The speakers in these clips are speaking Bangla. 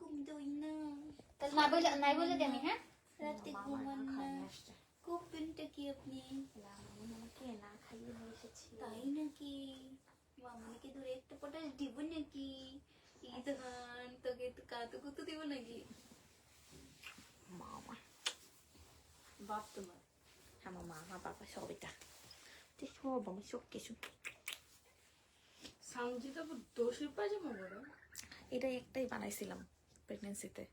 ঘুম দেই না। তাহলে নাই বলে দে আমি, হ্যাঁ? রাতে ঘুমান না। কোপেনটা কি আপনি? আমাকে না খাইয়ে নিয়ে এসেছি। তাই নাকি? মামনিকে ধরে একটা পটাশ দিব নাকি? ইধান তোকে তো কাতুকুতু দিব নাকি? মামা বাপ তোমার আমার মামা বাবা সব এটা সব আমি সব কিছু সামজিটা দোষের পাজামা বড়। এটা একটাই বানাইছিলাম প্রেগনেন্সিতে।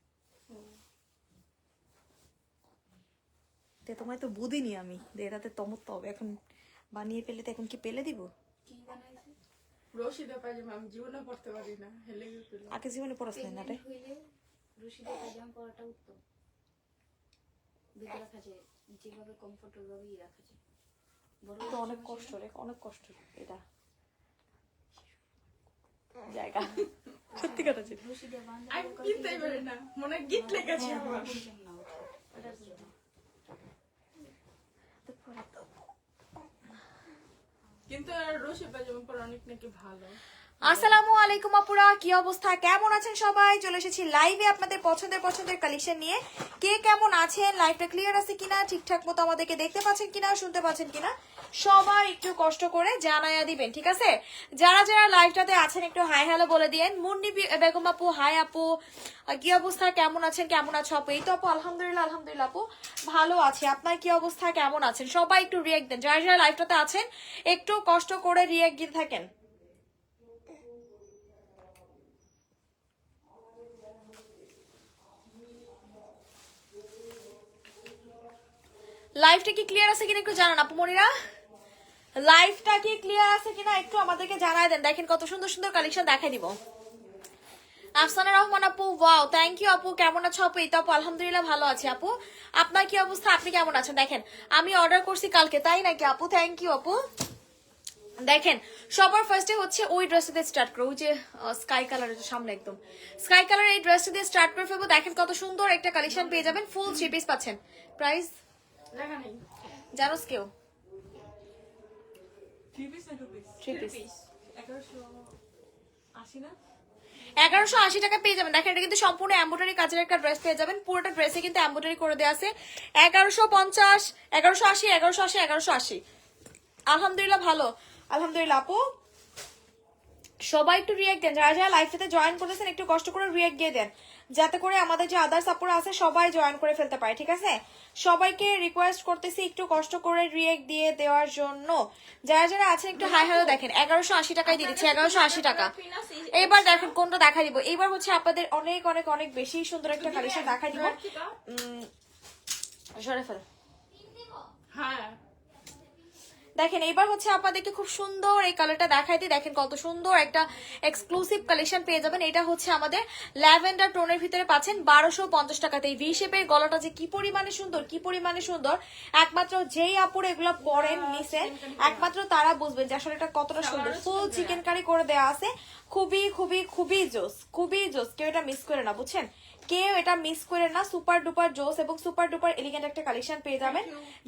তোমায় তো বুঝিনি আমি যে এটাতে তমত্ব হবে। এখন বানিয়ে পেলে তো এখন কি পেলে দিব? কি বানাইছে? রশিদা পাজামা আমি জীবনে পড়তে পারি না, হেলে গেছিল। আগে জীবনে পড়াশোনা না রে। হইলে রশিদা পাজামা পরাটা উত্তম। বেঁধে রাখা যায়, যেভাবে কমফোর্টেবল ভাবেই রাখা যায়। বড় তো অনেক কষ্ট রে, অনেক কষ্ট এটা জায়গা। সত্যি কথা ছিল। রশিদা বান্ধা আমি কিনতেই পারি না, মনে হয় গীত লেগেছে আমার। না ওটা বুঝলাম। কিন্তু রশি পাজামা পরা অনেক নাকি ভালো। আসসালামু আলাইকুম আপুরা, কি অবস্থা, কেমন আছেন সবাই? চলে এসেছি লাইভে আপনাদের পছন্দের কালেকশন নিয়ে। কে কেমন আছেন? লাইভটা ক্লিয়ার আছে কিনা, ঠিকঠাক মতো আমাদেরকে দেখতে পাচ্ছেন কিনা, শুনতে পাচ্ছেন কিনা, সবাই একটু কষ্ট করে জানায়া দিবেন, ঠিক আছে? যারা যারা লাইভটাতে আছেন একটু হাই হ্যালো বলে দিয়েন। মুন্নি বেগম আপু, হাই আপু, কি অবস্থা, কেমন আছেন, কেমন আছো আপু? এই তো আপু আলহামদুলিল্লাহ আলহামদুলিল্লাহ আপু ভালো আছি। আপনার কি অবস্থা, কেমন আছেন? সবাই একটু রিয়েক্ট দেন, যারা যারা লাইভটাতে আছেন একটু কষ্ট করে রিয়েক্ট দিতে থাকেন। লাইভটা কি ক্লিয়ার আছে কিনা একটু জানান আপু মনিরা। লাইভটা কি ক্লিয়ার আছে কিনা একটু আমাদেরকে জানাই দেন। দেখেন কত সুন্দর সুন্দর কালেকশন দেখাই দিব। আফসানা রহমান আপু, ওয়াও থ্যাংক ইউ আপু। কেমন আছো আপু? এই তো আপু আলহামদুলিল্লাহ ভালো আছি আপু। আপনার কি অবস্থা, আপনি কেমন আছেন? দেখেন আমি অর্ডার করছি কালকে, তাই নাকি আপু? থ্যাংক ইউ আপু। দেখেন সবার ফার্স্টে হচ্ছে ওই ড্রেসটা দিয়ে স্টার্ট করো, ওই যে স্কাই কালারের সামনে একদম স্কাই কালার, এই ড্রেসটা দিয়ে স্টার্ট করে ফেলবো। দেখেন কত সুন্দর একটা কালেকশন পেয়ে যাবেন, ফুল 3 পিস পাচ্ছেন। প্রাইস দেখা নেই। জানোস কেউ? 3 পিস না 2 পিস? 3 পিস 1180 না? 1180 টাকা পেয়ে যাবেন। দেখেন এটা কিন্তু সম্পূর্ণ এমব্রয়ডারি কাজের একটা ড্রেস পেয়ে যাবেন। পুরোটা ড্রেসে কিন্তু এমব্রয়ডারি করে দেওয়া আছে। 1150, 1180, 1180, 1180। আলহামদুলিল্লাহ ভালো, আলহামদুলিল্লাহ আপু। সবাই একটু রিয়েক্ট দেন, যারা যারা লাইভটাতে জয়েন করেছেন একটু কষ্ট করে রিয়েক্ট দিয়ে দেন, যাতে করে আমাদের যে আদার্স আপুরা আছে সবাই জয়েন করে ফেলতে পারে, ঠিক আছে? সবাইকে রিকোয়েস্ট করতেছি একটু কষ্ট করে রিয়েক্ট দিয়ে দেওয়ার জন্য। যারা যারা আছেন একটু হাই হ্যালো দেখেন, 1180 টাকায় দিয়ে দিচ্ছি, 1180 টাকা। এইবার দেখেন কোনটা দেখা দিব। এইবার হচ্ছে আপনাদের অনেক অনেক অনেক বেশি সুন্দর একটা কালেকশন দেখা দিব। সরে ফেল। হ্যাঁ দেখেন এইবার হচ্ছে আপনাদেরকে খুব সুন্দর এই কালারটা দেখাই দিই। দেখেন কত সুন্দর একটা এক্সক্লুসিভ কালেকশন পেয়ে যাবেন। এটা হচ্ছে আমাদের ল্যাভেন্ডার টোনের ভিতরে পাচ্ছেন 1250 টাকাতে। এই ভি শেপের গলাটা যে কি পরিমাণে সুন্দর, কি পরিমাণে সুন্দর, একমাত্র যেই আপুরে এগুলো পরেন নিচে একমাত্র তারা বুঝবেন যে আসলে এটা কতটা সুন্দর। ফুল চিকেন কারি করে দেওয়া আছে, খুবই খুবই খুবই জোস, খুবই জোস। কেউ এটা মিস করে না, বুঝছেন? কেউ এটা মিস করে না। সুপার ডুপার জোস এবং সুপার ডুপার এলিগেন্ট একটা কালেকশন পেয়ে যাবেন।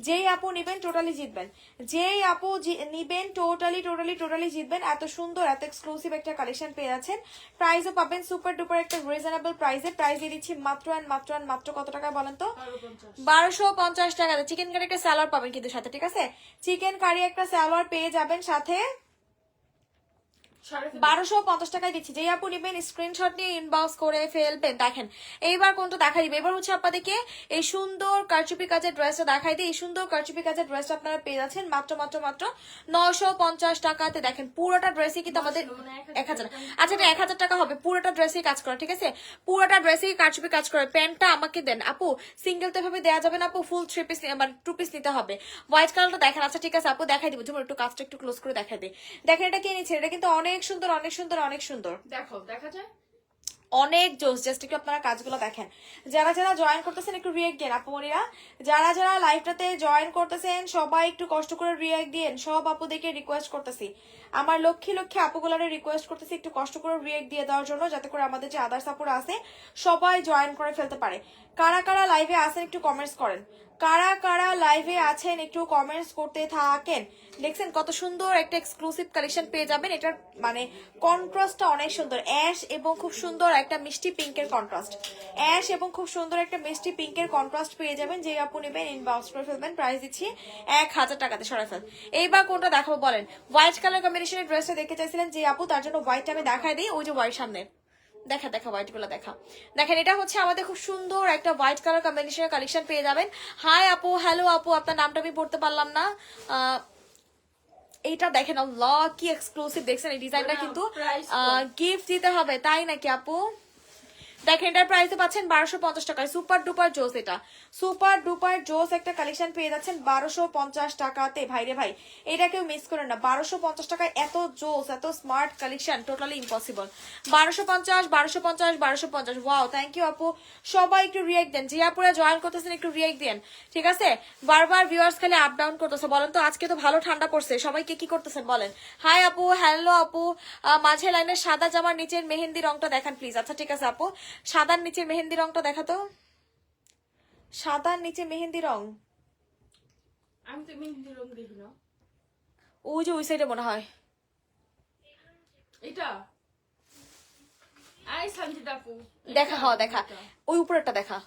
যেই আপু নিবেন টোটালি জিতবেন, যেই আপু নিবেন টোটালি টোটালি টোটালি জিতবেন। এত সুন্দর এত এক্সক্লুসিভ একটা কালেকশন পেয়ে যাচ্ছেন। প্রাইসও পাবেন সুপার ডুপার একটা রিজনেবল প্রাইসে। প্রাইস দিয়ে দিচ্ছি মাত্র মাত্র কত টাকা বলেন তো? 1250 টাকাতে। চিকেন কারি একটা স্যালাড পাবেন কিন্তু সাথে, ঠিক আছে? চিকেন কারি একটা স্যালাড পেয়ে যাবেন সাথে 1250 টাকায় দিচ্ছি। যেই আপু নিবেন স্ক্রিনশট নিয়ে ইনবক্স করে ফেলবেন। দেখেন এইবার কোনটা দেখা দিবে। এবার হচ্ছে আপনাদেরকে এই সুন্দর কারচুপি কাজের ড্রেসটা দেখাই দিই। এই সুন্দর কারচুপি কাজের ড্রেসটা আপনারা পেয়ে যাচ্ছেন মাত্র 950 টাকাতে। দেখেন পুরোটা ড্রেসই কিন্তু আমাদের 1000, আচ্ছা এটা 1000 টাকা হবে। পুরোটা ড্রেসই কাজ করা, ঠিক আছে? পুরোটা ড্রেসই কারচুপি কাজ করে। প্যান্টটা আমাকে দেন আপু, সিঙ্গেল তো এভাবে দেওয়া যাবে না আপু, ফুল 3 পিস মানে 2 পিস নিতে হবে। হোয়াইট কালারটা দেখেন, আচ্ছা ঠিক আছে আপু দেখাই দিব। যেমন একটু কাজটা একটু ক্লোজ করে দেখাই দিই। দেখেন এটা কে নিচ্ছে, এটা কিন্তু অনেক সুন্দর অনেক সুন্দর অনেক সুন্দর। দেখো দেখা যায় অনেক জোস। জাস্ট একটু আপনারা কাজগুলো দেখেন। যারা যারা জয়েন করতেছেন একটু রিয়েক্ট দেন আপুমনিরা। যারা যারা লাইভটাতে জয়েন করতেছেন সবাই একটু কষ্ট করে রিয়েক্ট দিন। সব আপুদেরকে রিকোয়েস্ট করতেছি আমার লক্ষ্মী লক্ষ্মী আপুগুলারে রিকোয়েস্ট করতেছি একটু কষ্ট করে রিয়েক্ট দিয়ে দেওয়ার জন্য, যাতে করে আমাদের যে আদার সাপোর্ট আছে সবাই জয়েন করে ফেলতে পারে। কারা কারা লাইভে আছেন একটু কমেন্টস করেন, কারা কারা লাইভে আছেন একটু কমেন্টস করতে থাকেন। দেখছেন কত সুন্দর একটা এক্সক্লুসিভ কালেকশন পেয়ে যাবেন। এটার মানে কন্ট্রাস্টটা অনেক সুন্দর, অ্যাশ এবং খুব সুন্দর একটা মিষ্টি পিঙ্কের কন্ট্রাস্ট, অ্যাশ এবং খুব সুন্দর একটা মিষ্টি পিঙ্কের কন্ট্রাস্ট পেয়ে যাবেন। যে আপু নেবেন ইনবক্স করে ফেলবেন, প্রাইস দিচ্ছি 1000 টাকাতে সরাই ফেল। এইবার কোনটা দেখাবো বলেন? হোয়াইট কালার কম্বিনেশনের ড্রেসটা দেখতে চাইছিলেন যে আপু, তার জন্য হোয়াইটটা আমি দেখাই দিই। ওই যে হোয়াইট সামনে দেখা দেখা হোয়াইট গুলো দেখা, দেখেন এটা হচ্ছে আমাদের খুব সুন্দর একটা হোয়াইট কালার কম্বিনেশনের কালেকশন পেয়ে যাবেন। হাই আপু, হ্যালো আপু, আপনার নামটা আমি পড়তে পারলাম না। এইটা দেখেন আল্লাহ কি এক্সক্লুসিভ, দেখছেন এই ডিজাইনটা কিন্তু গিফট দিতে হবে, তাই নাকি আপু? দেখেন এটার প্রাইসে পাচ্ছেন 1250 টাকায়, সুপার ডুপার জোস, এটা সুপার ডুপার জোস একটা কালেকশন পেয়ে যাচ্ছেন 1250 টাকাতে। ভাইরে ভাই এটা কেউ মিস করেন না, 1250 টাকায় এত জোস এত smart collection totally impossible. 1250 1250 1250, wow thank you আপু। সবাই একটু রিয়েক্ট দেন, যে আপুরা জয়েন করতেছেন একটু রিয়েক্ট দেন, ঠিক আছে? বারবার ভিউয়ার্স খালি আপ ডাউন করতেছে, বলেন তো আজকে তো ভালো ঠান্ডা পড়ছে, সবাইকে কি করতেছেন বলেন? হাই আপু, হ্যালো আপু, মাঝে লাইনের সাদা জামার নিচের মেহেন্দি রংটা দেখান প্লিজ। আচ্ছা ঠিক আছে আপু, সাদার নিচে মেহেন্দি রংটা দেখাতো, সাদার নিচে মেহেন্দি রং। আমি তো মেহেন্দি রং দেখি না। ওই যে ওই সাইডে মনে হয় এটা আই সঞ্জিতা আপু দেখা, হ দেখা, ওই উপরেরটা দেখা।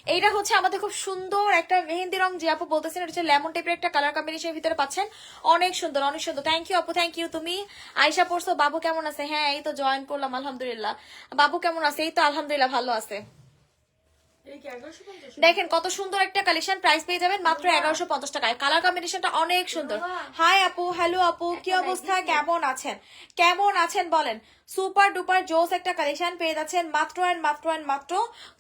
এইটা হচ্ছে আমাদের খুব সুন্দর একটা মেহেন্দি রং, যে আপু বলতেছেন এটা হচ্ছে লেমন টাইপের একটা কালার কম্বিনেশনের ভিতরে পাচ্ছেন, অনেক সুন্দর অনেক সুন্দর। থ্যাংক ইউ আপু, থ্যাংক ইউ। তুমি আয়শা পড়ছো, বাবু কেমন আছে? হ্যাঁ এই তো জয়েন করলাম আলহামদুলিল্লাহ। বাবু কেমন আছে? এই তো আলহামদুলিল্লাহ ভালো আছে। এই কি 1150? দেখেন কত সুন্দর একটা কালেকশন, প্রাইস পেয়ে যাবেন মাত্র 1150 টাকায়। কালার কম্বিনেশনটা অনেক সুন্দর। হাই আপু, হ্যালো আপু, কি অবস্থা, কেমন আছেন? কেমন আছেন বলেন? সুপার ডুপার জোস একটা কালেকশন পেয়ে যাচ্ছেন মাত্র এন্ড মাত্র এন্ড মাত্র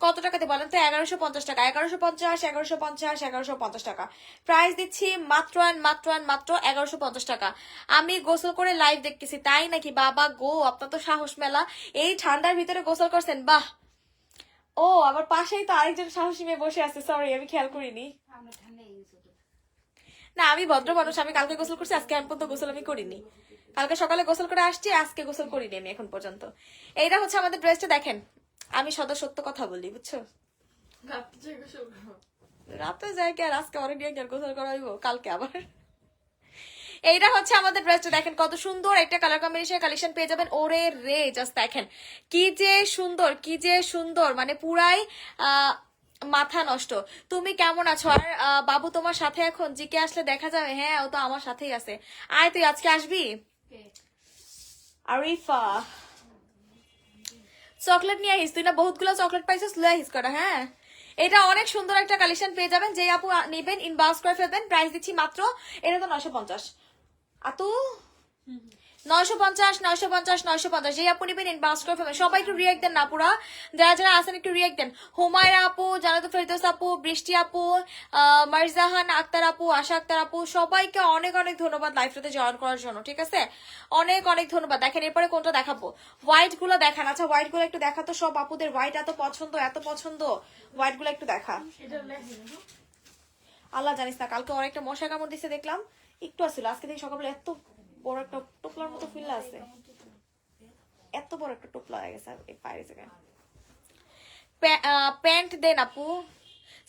কত টাকাতে বলেন তো? 1150 টাকা, 1150 1150 1150 টাকা প্রাইস দিচ্ছি মাত্র এন্ড মাত্র এন্ড মাত্র 1150 টাকা। আমি গোসল করে লাইভ দেখতেছি, তাই নাকি? বাবা গো, আপনার তো সাহস মেলা, এই ঠান্ডার ভিতরে গোসল করছেন, বাহ। ও আবার পাশেই তো আরেকজন সাহসী মেয়ে বসে আছে, সরি আমি খেয়াল করিনি। আমরা ঠান্ডা ইউজ হতো। না আমি ভদ্র মানুষ, আমি কালকে গোসল করছি, আজকে এখন পর্যন্ত গোসল আমি করিনি। কালকে সকালে গোসল করে আসছি, আজকে গোসল করিনি আমি এখন পর্যন্ত। এইটা হচ্ছে আমাদের ড্রেসটা, দেখেন আমি সদা সত্য কথা বলি বুঝছো, রাতে জেগে শোবো। রাতে যাই কি আর আজকে অনেক দিয়ে গোসল করা হইব কালকে আবার। এইটা হচ্ছে আমাদের ড্রেসটা, দেখেন কত সুন্দর একটা কালার কম্বিনেশন কালেকশন পেয়ে যাবেন। ওরে রে জাস্ট দেখেন কি যে সুন্দর, কি যে সুন্দর, মানে পুরাই মাথা নষ্ট। তুমি কেমন আছো? আর বাবু তোমার সাথে এখন জিকে আসলে দেখা যাবে? হ্যাঁ ও তো আমার সাথেই আছে। আয় তুই আজকে আসবি? আরিফা চকলেট নিয়ে আহিস, তুই না বহুতগুলো চকলেট পাইছিস, লয়ে আহিস করা। হ্যাঁ এটা অনেক সুন্দর একটা কালেকশন পেয়ে যাবেন, যে আপু নেবেন ইনবক্স করে ফেলবেন। প্রাইস দিচ্ছি মাত্র, এটা তো 950 আতু, 950 950 950, যে আপু নেবেন ইনবক্স করে ফেলবেন। সবাই একটু রিয়েক্ট দেন না পুরা, যারা যারা আছেন একটু রিয়েক্ট দেন। হুমায়রা আপু, জানাতো ফেরদৌস আপু, বৃষ্টি আপু, মারজাহান আক্তার আপু, আশা আক্তার আপু, সবাইকে অনেক অনেক ধন্যবাদ লাইভটাতে জয়েন করার জন্য, ঠিক আছে? অনেক অনেক ধন্যবাদ। দেখেন এরপরে কোনটা দেখাবো? হোয়াইট গুলো দেখান। আচ্ছা হোয়াইট গুলো একটু দেখাতো, সব আপুদের হোয়াইট এত পছন্দ এত পছন্দ, হোয়াইট গুলো একটু দেখা। এটা লেখেন না। আল্লাহ জানিস না কালকে অনেকটা মশা কামড় দিছে দেখলাম, একটু আসছিল, আজকে থেকে সকালবেলা এত বড় একটা টোপলার মতো ফিল আছে, এত বড় একটা টোপলা হয়ে গেছে এই পায়ের জায়গায়। প্যান্ট দেন আপু,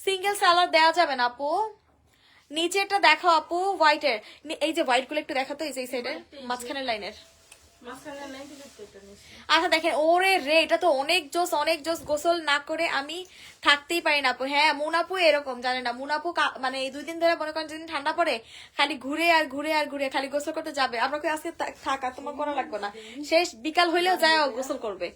সিঙ্গেল সালোয়ার দেওয়া যাবে না আপু? নিচেরটা দেখাও আপু হোয়াইটের, এই যে হোয়াইট গুলো একটু দেখাতো, এই যে এই সাইডের মাঝখানের লাইনের। মাঝখানে লাইন থেকে এটা নিছি। আচ্ছা দেখেন ওরে রে, এটা তো অনেক জোস অনেক জোস। গোসল না করে আমি থাকতেই পারি না আপু। হ্যাঁ মুনাপু এরকম জানে না, মুনাপু মানে এই 2 দিন ধরে মনে করেন যেদিন ঠান্ডা পড়ে খালি ঘুরে আর ঘুরে আর ঘুরে খালি গোসল করতে যাবে। আমরা আজকে থাকা তোমার করা লাগবে না, শেষ বিকাল হইলেও যায় গোসল করবে।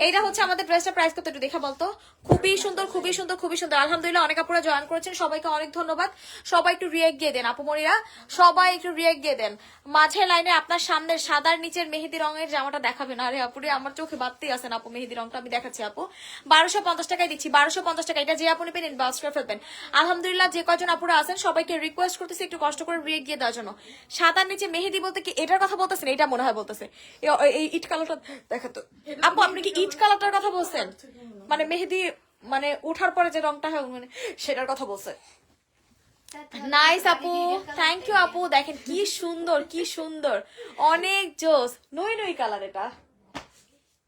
এইটা হচ্ছে আমাদের ড্রেসটা, প্রাইস কত একটু দেখা বলতো? খুবই সুন্দর খুবই সুন্দর খুবই সুন্দর। আলহামদুলিল্লাহ অনেক আপুরা জয়েন করেছেন, সবাইকে অনেক ধন্যবাদ। সবাই একটু রিয়েক্ট দিয়ে দেন আপুমনিরা, সবাই একটু রিয়েক্ট দিয়ে দেন। মাঝে লাইনে আপনার সামনের সাদার নিচের মেহেদি রঙের জামাটা দেখাবেন। আরে আপুরে আমার চোখে বাড়তেই আছেন আপু, মেহেদি রংটা আমি দেখাচ্ছি আপু। 1250 টাকায় দিচ্ছি, 1250 টাকা। এটা যে আপু নেবেন ইনবক্স করে ফেলবেন। আলহামদুলিল্লাহ যে কয়জন আপুরা আছেন সবাইকে রিকোয়েস্ট করতেছি একটু কষ্ট করে রিয়েক্ট দিয়ে দেওয়ার জন্য। সাদার নিচে মেহেদি বলতে কি এটার কথা বলতেছেন? এটা মনে হয় বলতেছে এই ইট কালারটা দেখাতো আপু। আপনি কি ইট কালারটার কথা বলছেন? মানে মেহেদি মানে ওঠার পরে যে রংটা হয় মানে সেটার কথা বলছে। নাইস আপু, থ্যাংক ইউ আপু। দেখেন কি সুন্দর, কি সুন্দর, অনেক জোস। নই নই কালার, এটা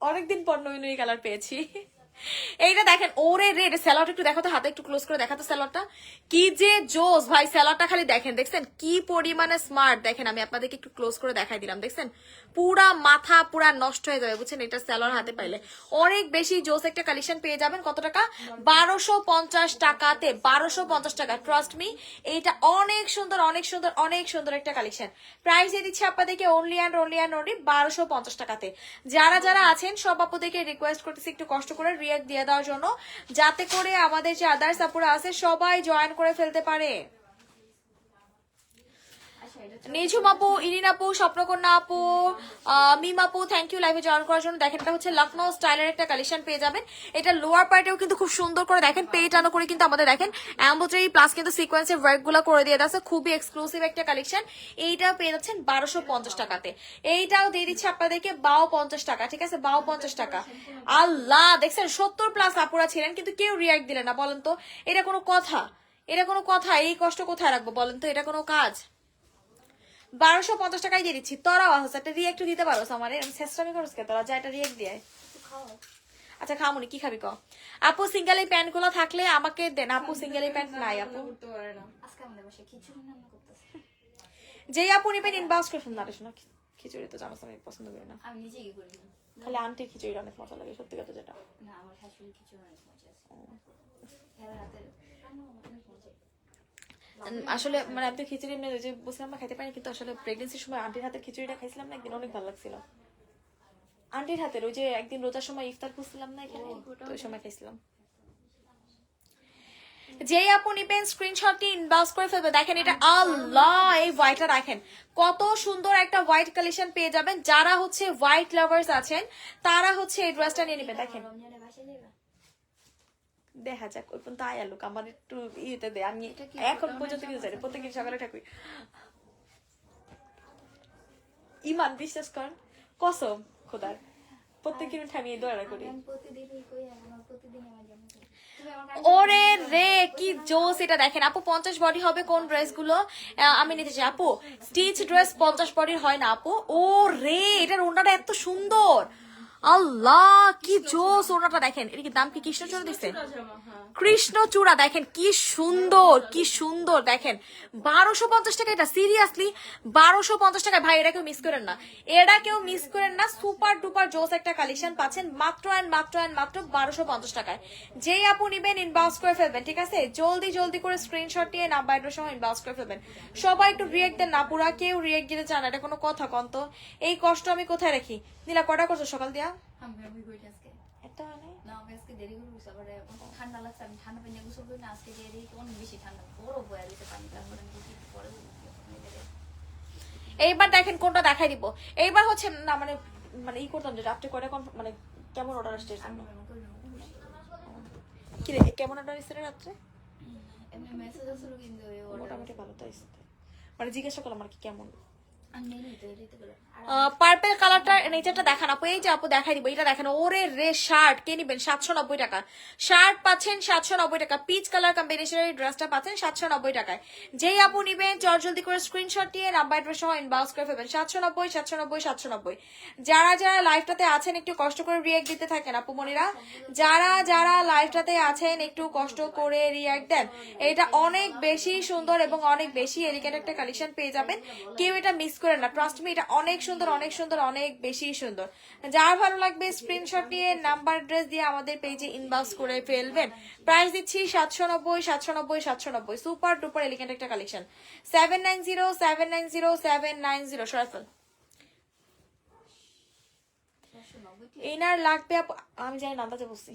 অনেকদিন পর নই নই কালার পেয়েছি। এইটা দেখেন, ওরে রে, স্যালাড একটু দেখো তো, হাতে একটু ক্লোজ করে দেখাতো স্যালাডটা, কি যে জোস ভাই। স্যালাডটা খালি দেখেন, দেখছেন কি পরিমাণে স্মার্ট। দেখেন আমি আপনাদেরকে একটু ক্লোজ করে দেখাই দিলাম, দেখছেন পুরা মাথা পুরা নষ্ট হয়ে যাবে বুঝছেন এটা স্যালাড হাতে পাইলে। অনেক বেশি জোস একটা কালেকশন পেয়ে যাবেন। কত টাকা? 1250 টাকাতে, 1250 টাকা। ট্রাস্ট মি, এইটা অনেক সুন্দর, অনেক সুন্দর, অনেক সুন্দর একটা কালেকশন। প্রাইস দিয়ে দিচ্ছি আপনাদেরকে only and only and only 1250 টাকাতে। যারা যারা আছেন সব আপুদেরকে রিকোয়েস্ট করতেছি একটু কষ্ট করে রিয়াক্ট দিয়ে দেওয়ার জন্য, যাতে করে আমাদের যে আদার্স আপুরা আছে সবাই জয়েন করে ফেলতে পারে। নিঝুম আপু, ইরিন আপু, স্বপ্নকন্যা আপু, মিম আপু, থ্যাংক ইউ লাইভে জয়েন করার জন্য। দেখেন এটা হচ্ছে লখনৌ স্টাইলের একটা কালেকশন পেয়ে যাবেন। এটা লোয়ার পার্টেও কিন্তু খুব সুন্দর করে দেখেন পেটানো করে কিন্তু আমাদের দেখেন এমব্রয়ডারি প্লাস কিন্তু সিকোয়েন্সের ওয়ার্ক গুলো করে দিয়ে আছে। খুবই এক্সক্লুসিভ একটা কালেকশন। এইটাও পেয়ে যাচ্ছেন 1250 টাকাতে। এইটাও দিয়ে দিচ্ছে আপনাদেরকে 5250 টাকা, ঠিক আছে 5250 টাকা। আল্লাহ, দেখছেন 70 প্লাস আপুরা ছিলেন কিন্তু কেউ রিয়াক্ট দিলেন না। বলেন তো এটা কোনো কথা? এটা কোনো কথা? এই কষ্ট কোথায় রাখবো বলেন তো? এটা কোনো কাজ? 1250 টাকায় দিয়ে দিচ্ছি। তোরাও আছে একটা রিয়েক্ট দিতে পারো আমার চেষ্টামি করছ কে তোরা, যা একটা রিয়েক্ট দিয়ে। আচ্ছা খামুনি, কি খাবি ক? আপু সিঙ্গেল এই প্যান্ট গুলো থাকলে আমাকে দেন। আপু সিঙ্গেল এই প্যান্ট নাই আপু। করতে পারে না। আজকে আমাদের বাসায় খিচুড়ি রান্না করতেছে। যেই আপু নিবেন ইনবক্স করে ফেলুন। শোনা খিচুড়ি তো জানো আমি পছন্দ করি না, আমি নিজেই কি করি না। খালি আন্টির খিচুড়িটা অনেক মজা লাগে সত্যি কথা যেটা। না, আমার শাশুড়ি খিচুড়ি অনেক মজা আছে। এর হাতের রান্না অনেক মজা। আসলে মানে আমি তো খিচুড়ি এমনি ওই যে বলছিলাম না খাইতে পারি, কিন্তু আসলে প্রেগনেন্সির সময় আন্টির হাতের খিচুড়িটা খাইছিলাম না একদিন, অনেক ভালো লাগছিল। আন্টির হাতের ওই যে একদিন রোজার সময় ইফতার করছিলাম না এখানে, তো ওই সময় খাইছিলাম। যেই আপু নিবেন স্ক্রিনশটটি ইনবক্স করে ফেলবে। দেখেন এটা, আল্লাহ এই হোয়াইটটা দেখেন কত সুন্দর একটা হোয়াইট কালেকশন পেয়ে যাবেন। যারা হচ্ছে হোয়াইট লাভার্স আছেন তারা হচ্ছে এই ড্রেসটা নিয়ে নেবেন। দেখেন রমজানে বাসায় যাবে? দেখা যাক ওই পর্যন্ত আয় আলুক, আমার একটু ইয়েতে দে। আমি এখন পর্যন্ত কিছু জানি, প্রত্যেকদিন সকালে ঠাকুর ইমান বিশ্বাস কর, কসম খোদার, প্রত্যেকদিন আমি এই দোয়া করি। আমি প্রতিদিনই কই, আমার প্রতিদিন আমার জন্য করি। তুমি আমার ওরে রে কি জোস এটা দেখেন আপু। 50 বডি হবে কোন ড্রেস গুলো আমি নিতে চাই আপু। স্টিচ ড্রেস 50 বডির হয় না আপু। ও রে, এটার ওড়নাটা এত সুন্দর, আল্লাহ কি জোস ওড়নাটা দেখেন। এটা কি দাম কি কৃষ্ণচূড়া দিচ্ছে? জামা, হ্যাঁ। কৃষ্ণচূড়া দেখেন কি সুন্দর, কি সুন্দর দেখেন। 1250 টাকা এটা, সিরিয়াসলি 1250 টাকা ভাই। এটা কেউ মিস করেন না, এটা কেউ মিস করেন না। সুপার ডুপার জোস একটা কালেকশন পাচ্ছেন মাত্র অ্যান্ড মাত্র অ্যান্ড মাত্র 1250 টাকায়। যেই আপু নিবেন ইনবক্স করে ফেলবেন, ঠিক আছে? জলদি জলদি করে স্ক্রিনশট নিয়ে নাম্বার সময় ইনবক্স করে ফেলবেন। সবাই একটু রিয়েক্ট দেন না, পুরা কেউ রিয়েক্ট দিতে চান না। এটা কোনো কথা কন্ত? এই কষ্ট আমি কোথায় রাখি? নীলা কটা করছো সকাল দিয়া? আমি কই আজকে একটা হয় নাই? না, আমি আজকে দেরি করে গোসল করে ঠান্ডা লাগছে। আমি ঠান্ডা পানি গোসল করি না, আজকে দেরি অনেক বেশি ঠান্ডা, বড় বয়া দিতে পানি। তারপরে আমি গোসল পরে এইবার দেখেন কোনটা দেখাই দিব। এইবার হচ্ছে না মানে মানে ই করতাম যে রাত্রে কয়টা মানে কেমন অর্ডার আসছে কি রে, কেমন অর্ডার এসছে রে রাত্রে? এমনি মেসেজ আসলো কিন্তু ওই order মোটামুটি ভালো তো এসছে, মানে জিজ্ঞাসা করলাম আর কি কেমন। আমি নেই তো এটাই তো বললাম। পার্পল কালারটা নেচারটা দেখান আপু। এই যে আপু দেখাই দিব, এটা দেখেন। ওরে রে, শার্ট কে নিবেন 790 টাকা। শার্ট পাচ্ছেন 790 টাকা। পিচ কালার কম্বিনেশনের ড্রেসটা পাচ্ছেন 790 টাকায়। যেই আপু নিবেন চট জলদি করে স্ক্রিনশট নিয়ে নাম্বার ড্রেস সহ ইনবক্স করে ফেলবেন। 790 790 790। যারা যারা লাইভটাতে আছেন একটু কষ্ট করে রিয়াক্ট দিতে থাকেন আপু মনিরা। যারা যারা লাইভটাতে আছেন একটু কষ্ট করে রিয়াক্ট দেন। এটা অনেক বেশি সুন্দর এবং অনেক বেশি এলিগেন্ট একটা কালেকশন পেয়ে যাবেন। কেউ এটা মিস করেন না, ট্রাস্ট মি। এটা অনেক সুন্দর, অনেক সুন্দর, অনেক বেশি সুন্দর। যার ভালো লাগবে স্ক্রিনশট নিয়ে নাম্বার অ্যাড্রেস দিয়ে আমাদের পেজে ইনবক্স করে ফেলবেন। প্রাইস দিচ্ছি 790 790 790। সুপার ডুপার এলিগেন্ট একটা কালেকশন। 790 790 790 সরাফল। এনার লাগবে আমি জানি না, আন্দাজে বলছি।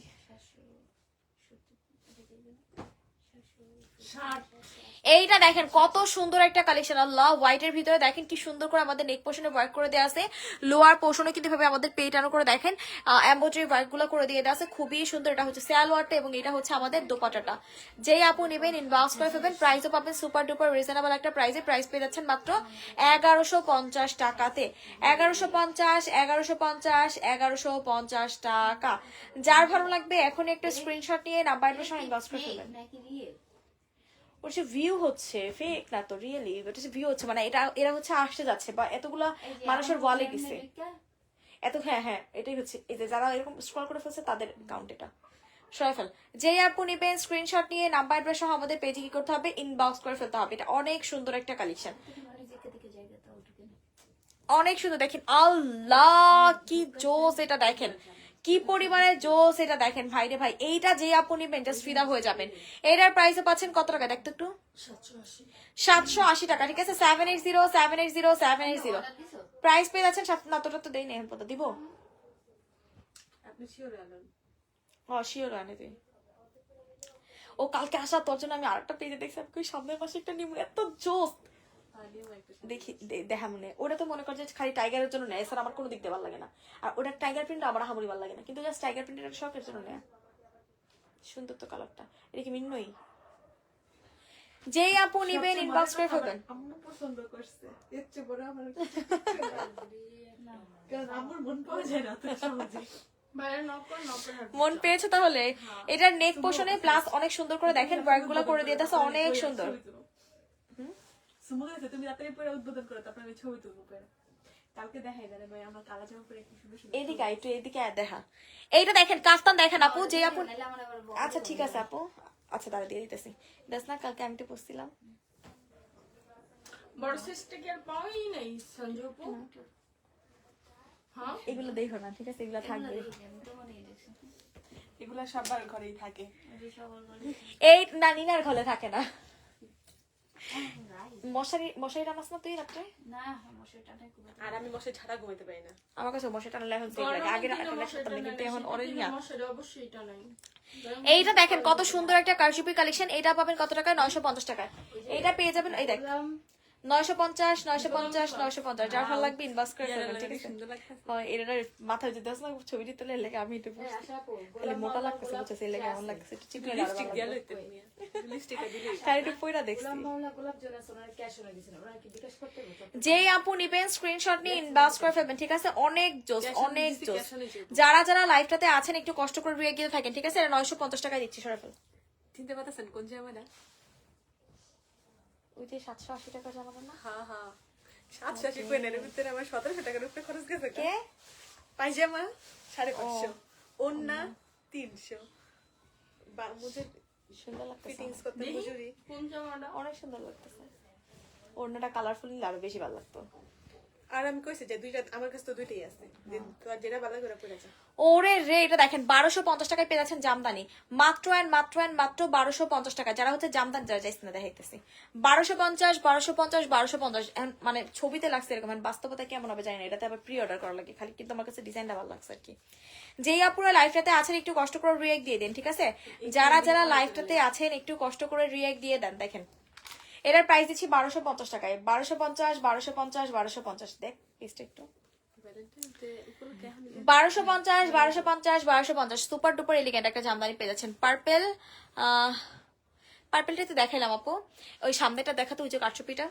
এইটা দেখেন কত সুন্দর একটা কালেকশন। আল্লাহ, হোয়াইটের ভিতরে দেখেন কি সুন্দর করে আমাদের নেক পোর্শনে ওয়ার্ক করে দেওয়া আছে। লোয়ার পোর্শনে কিন্তু ভাবে আমাদের পেটানো করে দেখেন এমব্রয়ডারি ওয়ার্ক গুলো করে দিয়ে দেওয়া আছে, খুবই সুন্দর। এটা হচ্ছে সালোয়ারটা এবং এটা হচ্ছে আমাদের দোপাট্টাটা। যেই আপু নেবেন ইনবক্স করে ফেলবেন। প্রাইসও পাবেন সুপার ডুপার রিজনেবল একটা প্রাইসে। প্রাইস পেয়ে যাচ্ছেন মাত্র 1150 টাকাতে। 1150 1150 1150 টাকা। যার ভালো লাগবে এখনই একটা স্ক্রিনশট নিয়ে নাম্বার সহ ইনবক্স করে ফেলবেন। নাকি রিয়েল? ওটা হচ্ছে ভিউ হচ্ছে, ফেক না তো, রিয়েলি ওটা হচ্ছে ভিউ হচ্ছে, মানে এরা হচ্ছে আসতে যাচ্ছে বা এতগুলা এই যে মানুষের আমার ওয়ালে এমনি গেছে ঢুইকা, এত। হ্যাঁ হ্যাঁ, এটাই হচ্ছে, এই যে যারা এরকম স্ক্রল করে ফেলছে তাদের কাউন্ট এটা। সরাই ফেল। যেই আপু নিবেন স্ক্রিনশট নিয়ে নাম্বার অ্যাড্রেস সহ আমাদের পেজে কি করতে হবে, ইনবক্স করে ফেলতে হবে। এটা অনেক সুন্দর একটা কালেকশন, মানে যেতে দিকে জায়গা তাও ঢুকে না। অনেক সুন্দর। দেখেন আল্লাহ কি জোস এটা, দেখেন কি পরিমাণে জোস এটা, দেখেন ভাই রে ভাই, এইটা যে আপু নিবেন জাস্ট ফিদা হয়ে যাবেন। এটার প্রাইসে পাচ্ছেন কত টাকা দেখতে একটু, 780 টাকা, ঠিক আছে। 780 অর্ডার দিছো? প্রাইস পেয়ে যাচ্ছেন। না তোটা তো দেই না, এখন পর্যন্ত দিব। আপনি শিওর আনেন? শিওর আনে তুই। ও কালকে আসা তোর জন্য আমি আরেকটা পেজে দেখছি, আমি কই সামনের মাসে একটা নিমু, এত জোস। দেখি দেখা মনে, ওটা তো মনে কর যে খালি টাইগারের জন্য নেয়, স্যার আমার কোনো দিক দিয়ে ভালো লাগে না। আর ওটা টাইগার প্রিন্ট আমার হামুরি ভালো লাগে না, কিন্তু জাস্ট টাইগার প্রিন্টের শখের জন্য নেয়। সুন্দর তো কালারটা, এটা কি মিন্নই? যেই আপু নিবেন ইনবক্স করে ফেলবেন। আম্মু পছন্দ করছে, এর চেয়ে বড় আমার কারণ আম্মুর মন পাওয়া যায় না তো সহজে। বাইরে নকর মন পেয়েছো তাহলে? এটার নেক পোর্শনে প্লাস অনেক সুন্দর করে দেখেন ওয়ার্ক গুলো করে দিতেছে, অনেক সুন্দর। সুমু গেছে, তুমি রাতে পরে উদ্বোধন করো, তারপর আমি ছবি তুলবো পরে। কালকে দেখাই যাবে ভাই আমার কালা জামা পরে কি সুন্দর সুন্দর। এদিকে একটু এদিকে দেখা, এইটা দেখেন কাফতান দেখেন আপু, যে আপু। নাইলে আমার আবার বড় আচ্ছা ঠিক আছে আপু, আচ্ছা দাঁড়া দিয়ে দিতেছি। দেখ না কালকে আমি তো পড়ছিলাম। বড় সাইজটা কি আর পাওয়াই নাই সঞ্জু আপু? হ্যাঁ এগুলো দেখো না, ঠিক আছে, এগুলো থাকবে। আমি তো মনেই দেখছি। এগুলা সবার ঘরেই থাকে। ওই সবার বলে এই না, নিনার ঘরে থাকে না। রাইস মশারি টানাস না তুই রাত্রে? না, মশারিটা নাই খুব একটা। আর আমি মশাই ছাড়া ঘুমাইতে পারি না। আমার কাছে মশারি টানলে এখন সেই লাগে, আগে কিন্তু এখন অরেঞ্জ না। মশারি অবশ্যই এটা নাই। এইটা দেখেন কত সুন্দর একটা কারচুপি কালেকশন, এটা পাবেন কত টাকায়? 950 টাকায়। এইটা পেয়ে যাবেন, এই দেখ 950 950 যার ভালো লাগবে ইনবক্স করে ফেলবেন, ঠিক আছে? সুন্দর লাগছে। হয় এটার মাথায় যদি আসলে ছবিটি তুলে লেগে আমি একটু এই আশা আপু, খালি মোটা লাগতেছে, বুঝছেছে লেগে এমন লাগতেছে, একটু চিকন লিপস্টিক দিয়ে লইতে নিয়ে। লিপস্টিকটা দিলে তার একটু পয়রা দেখছি। গোলাম মাওলা গোলাপ জোড়া সোনার ক্যাশ হয়ে দিয়েছিল, ওরা কি বিকাশ করতে বলতো? যেই আপু নিবেন স্ক্রিনশট নিয়ে ইনবক্স করে ফেলবেন, ঠিক আছে? অনেক জোস, অনেক জোস। যারা লাইভটাতে আছেন একটু কষ্ট করে রুয়ে গিয়ে থাকেন, ঠিক আছে? এটা 950 টাকায় দিচ্ছি, সরে ফেল। চিনতে পারতেছেন কোন জামাটা? ওই যে 780 টাকা জামাটা না? হ্যাঁ হ্যাঁ 780 কোয়েনের ভিতরে আমার 1700 টাকার উপরে খরচ গেছে। কে? পায়জামা 550, ওন্না 300, মুজে সুন্দর লাগতেছে, ফিটিংস করতে মজুরি। কোন জামাটা? অনেক সুন্দর লাগতেছে। ওড়নাটা কালারফুল নিলে আরো বেশি ভালো লাগতো। আর আমি কইছি যে দুইটা আমার কাছে তো দুইটাই আছে, তো যেটা ভালো করে পড়ে আছে। ওরে রে, এটা দেখেন 1250 টাকায় পেয়ে যাচ্ছেন জামদানি, মাত্র 1250 টাকা। যারা হচ্ছে জামদানি যারা চাইছে না দেখাইতেছি, 1250 মানে ছবিতে লাগছে এরকম, বাস্তবতা কেমন হবে জানি না। এটাতে আবার প্রি অর্ডার করা লাগে খালি, কিন্তু আমার কাছে ডিজাইনটা ভালো লাগছে আর কি। যেই আপুরা লাইভটাতে আছেন একটু কষ্ট করে রিয়েক্ট দিয়ে দেন, ঠিক আছে? যারা লাইভটাতে আছেন একটু কষ্ট করে রিয়েক্ট দিয়ে দেন। দেখেন এটার প্রাইস দিচ্ছি 1250 টাকায়, 1250 দেখ পিসটা একটু, 1250 সুপার ডুপার এলিগেন্ট একটা জামদানি পেয়ে যাচ্ছেন। পার্পেলটা তো দেখাইলাম আপু, ওই সামনেটা দেখাতো, ওই যে কারচুপিটা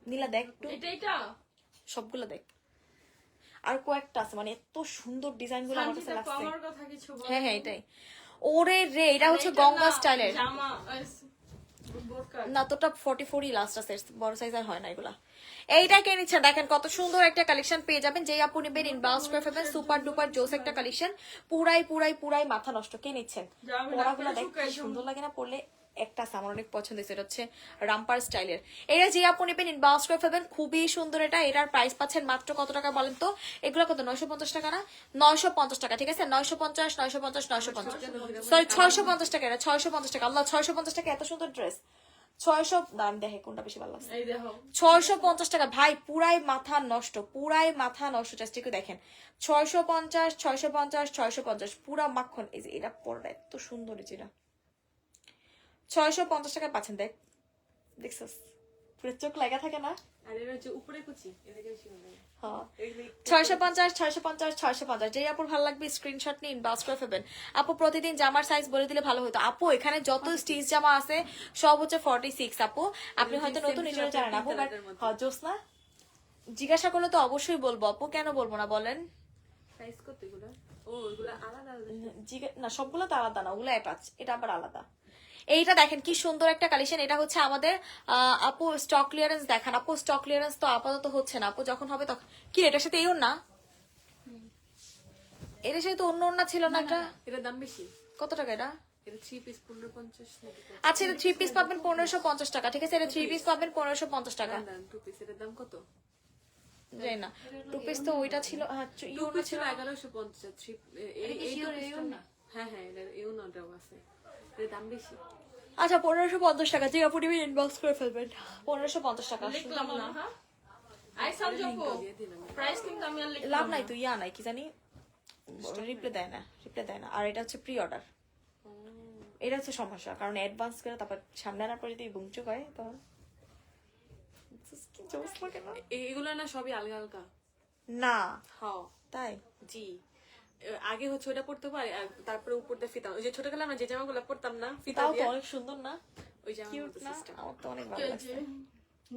নীলা দেখ একটু, এটা সবগুলো দেখ। আর কয়েকটা আছে, মানে এত সুন্দর ডিজাইন গুলো আমার কাছে লাগছে। আমার কথা কিছু বল। হ্যাঁ হ্যাঁ এটাই। ওরে রে, এটা হচ্ছে গঙ্গা স্টাইলের জামা বোরকা। না, তোটা 44 লাস্ট আছে, বড় সাইজ আর হয় না এগুলা। এইটা কে নিচ্ছেন দেখেন কত সুন্দর একটা কালেকশন পেয়ে যাবেন। যেই আপু নিবেন ইনবক্স করে ফেলবেন, সুপার ডুপার জোস একটা কালেকশন, পুরাই মাথা নষ্ট। কে নিচ্ছেন? পরাগুলো দেখ কি সুন্দর লাগে না পরলে। একটা আছে আমার অনেক পছন্দ হয়েছে, এটা হচ্ছে রামপার স্টাইলের। এটা যে আপু নিবেন ইনবক্স করে ফেলবেন, খুবই সুন্দর এটা। এটার প্রাইস পাচ্ছেন মাত্র কত টাকা বলেন তো? এগুলো কত? 950 টাকা না? 950 টাকা, ঠিক আছে? 950 সরি 650 টাকা, এটা 650 টাকা। আল্লাহ, 650 টাকা এত সুন্দর ড্রেস। 600 দাম দেখে কোনটা বেশি ভালো লাগছে। এই দেখো 650 টাকা ভাই, পুরাই মাথা নষ্ট জাস্ট একটু দেখেন। 650 পুরা মাখন। এই যে এটা পরটা এত সুন্দর, এই যে এটা 650 টাকায় পাচ্ছেন। দেখছস পুরো চোখ লাগা থাকে না? আর এর হচ্ছে উপরে কুচি, এদিকে বেশি মনে হয়। হ্যাঁ 650 যেই আপুর ভালো লাগবে স্ক্রিনশট নিয়ে ইনবক্স করে ফেলবেন। আপু প্রতিদিন জামার সাইজ বলে দিলে ভালো হতো। আপু এখানে যত স্টিচ জামা আছে সব হচ্ছে 46 আপু, আপনি হয়তো নতুন নিজেরা জানেন আপু, বাট হ্যাঁ জোসনা জিজ্ঞাসা করলে তো অবশ্যই বলবো আপু, কেন বলবো না বলেন? সাইজ কত এগুলো? ও এগুলো আলাদা আলাদা। না সবগুলো তো আলাদা না, ওগুলো অ্যাটাচ, এটা আবার আলাদা। এইটা দেখেন কি সুন্দর একটা কালেকশন। এটা হচ্ছে আমাদের আপু স্টক ক্লিয়ারেন্স দেখান। আপু স্টক ক্লিয়ারেন্স তো আপাতত হচ্ছে না, আপু যখন হবে তখন। কি এটার সাথে এই না, এটার সাথে তো অন্য অন্য ছিল না একটা। এটার দাম বেশি। কত টাকা এটা? এটা 3 পিস 1550 নাকি? আচ্ছা, এটা 3 পিস পাবেন 1550 টাকা, ঠিক আছে? এটা 3 পিস পাবেন 1550 টাকা। না 2 পিস এটার দাম কত? জানি না, 2 পিস তো ওইটা ছিল, হ্যাঁ 2 পিস ছিল 1150। এই শিওর two piece এও টা- না? হ্যাঁ হ্যাঁ, এটার এও নাটাও আছে। এর দাম বেশি। আচ্ছা 1550 টাকা, যে আপু নিবেন ইনবক্স করে ফেলবেন। 1550 টাকা। লিখলাম না, হ্যাঁ আইসাল জপো দিয়ে দিলাম। প্রাইস কিন্তু আমি আর লাভ লিখলাম নাই না। তো, ইয়া নাই কি জানি, রিপ্লাই দেয় না, রিপ্লাই দেয় না। আর এটা হচ্ছে প্রি অর্ডার, এটা হচ্ছে সমস্যা, কারণ অ্যাডভান্স করে তারপর সামনে আনার পরে যদি বুমচুক হয় তখন কি জোস লাগে না? এগুলো না সবই আলগা আলগা। না হ্যাঁ তাই জি, আগে হচ্ছে ওটা পড়তে পারে, আর তারপরে উপর দিয়ে ফিতা। ওই যে ছোটবেলা আমরা যে জামাগুলো পড়তাম না ফিতা তাও তো দিয়ে, অনেক সুন্দর না, ওই জামা কিউট না? আমার তো অনেক ভালো লাগছে।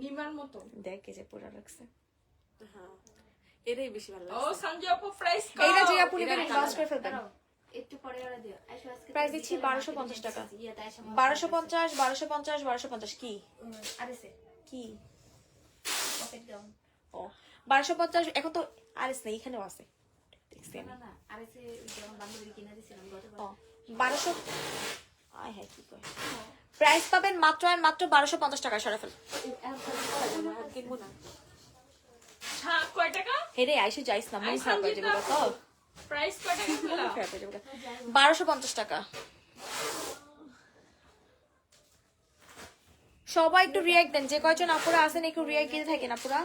নিবার মতো। দেখ এই যে পুরো লাগছে। হ্যাঁ এটাই বেশি ভালো ও লাগে। সঞ্জয় আপু প্রাইস এইটা কত? যে আপু নিবেন ইনবক্স করে ফেলবেন। দাঁড়াও, একটু পরে ওরা দিও। আইসো আজকে প্রাইস দিচ্ছি 1250 টাকা। ইয়াতে আইসো 1250 1250 1250 কি আরেসে কি পকেট ডাউন। ও 1250 এখন তো আরিস নেই, এখানেও আছে দেখছি আমি। না না আরেসে যেমন বান্ধবী কিনে দিছিলাম গতবার। ও 1200 আয় হ্যাঁ কি কয়, প্রাইস পাবেন মাত্র আর মাত্র 1250 টাকা। সরাফেল আর কিনবো না। হ্যাঁ কয় টাকা? হেরে আইসে যাইস না, মন খারাপ হয়ে যাবে তো, প্রাইস কয় টাকা ছিল? মন খারাপ হয়ে যাবে। 1250 টাকা। সবাই একটু রিয়াক্ট দেন, যে কয়জন আপুরা আছেন একটু রিয়াক্ট দিতে থাকেন আপুরা।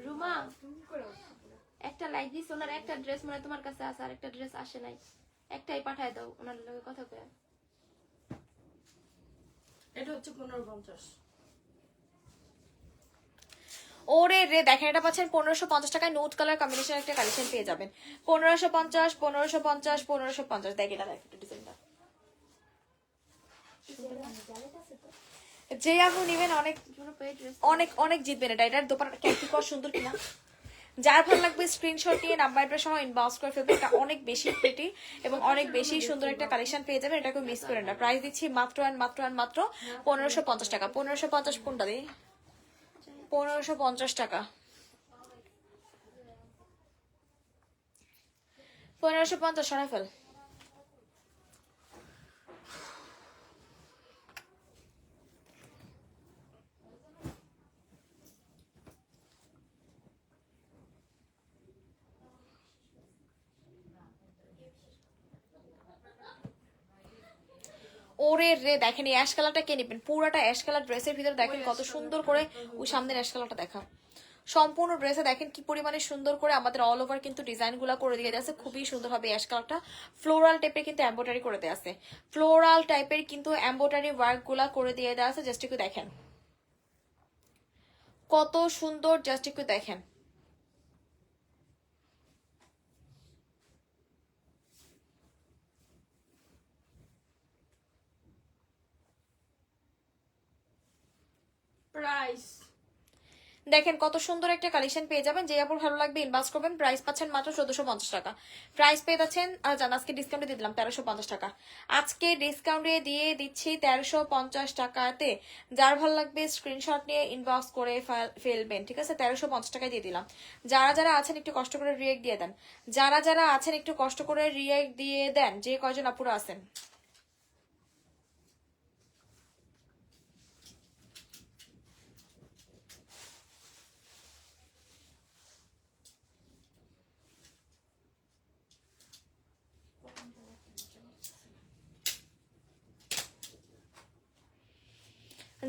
রুমা একটা লাইক দিস, ওনার একটা ড্রেস মানে তোমার কাছে আছে, আর একটা ড্রেস আসে নাই, একটাই পাঠায় দাও ওনার লগে কথা কয়ে। এটা হচ্ছে 1550। ওরে রে দেখেন, এটা পাচ্ছেন 1550 টাকায়, নোট কালার কম্বিনেশন একটা কালেকশন পেয়ে যাবেন। 1550 1550 1550। দেখ এটা, দেখ একটু ডিজাইনটা, যে আপু নিবেন অনেক অনেক অনেক জিতবেন। এটা এটার দোপাটা কি কর সুন্দর কিনা, যার ভালো লাগবে স্ক্রিনশট নিয়ে নাম্বারটার সময় ইনবক্স করে ফেলবেন। এটা অনেক বেশি প্রিটি এবং অনেক বেশি সুন্দর একটা কালেকশন পেয়ে যাবেন, এটাকে মিস করেন না। প্রাইস দিচ্ছি মাত্র আর মাত্র আর মাত্র 1550 টাকা। 1550 কোনটা দিই, 1550 টাকা, 1550 সরাই ফেল। ওরে রে দেখেন, এই অ্যাশ কালারটা কে নেবেন, পুরাটা অ্যাশ কালার ড্রেসের ভিতরে দেখেন কত সুন্দর করে ওই সামনের অ্যাশ কালারটা দেখা, সম্পূর্ণ ড্রেসে দেখেন কি পরিমাণে সুন্দর করে আমাদের অল ওভার কিন্তু ডিজাইন গুলা করে দিয়ে আছে, খুবই সুন্দর হবে অ্যাশ কালারটা। ফ্লোরাল টাইপের কিন্তু এমব্রয়ডারি করে দেওয়া আছে, ফ্লোরাল টাইপের কিন্তু এমব্রয়ডারি ওয়ার্ক গুলা করে দিয়ে দেওয়া আছে। জাস্ট একটু দেখেন কত সুন্দর, জাস্ট একটু দেখেন। প্রাইস দেখেন কত সুন্দর একটা কালেকশন পেয়ে যাবেন, যে আপুর ভালো লাগবে ইনবক্স করবেন। প্রাইস পাচ্ছেন মাত্র 1450 টাকা। প্রাইস পেয়ে যাচ্ছেন, জান আজকে ডিসকাউন্টে দিয়ে দিলাম 1350 টাকা। আজকে ডিসকাউন্টে দিয়ে দিচ্ছি 1350 টাকাতে। যার ভালো লাগবে স্ক্রিনশট নিয়ে ইনবক্স করে ফেলবেন, ঠিক আছে? 1350 টাকায় দিয়ে দিলাম। যারা যারা আছেন একটু কষ্ট করে রিয়েক্ট দিয়ে দেন, যারা যারা আছেন একটু কষ্ট করে রিয়েক্ট দিয়ে দেন, যে কয়জন আপুরা আছেন।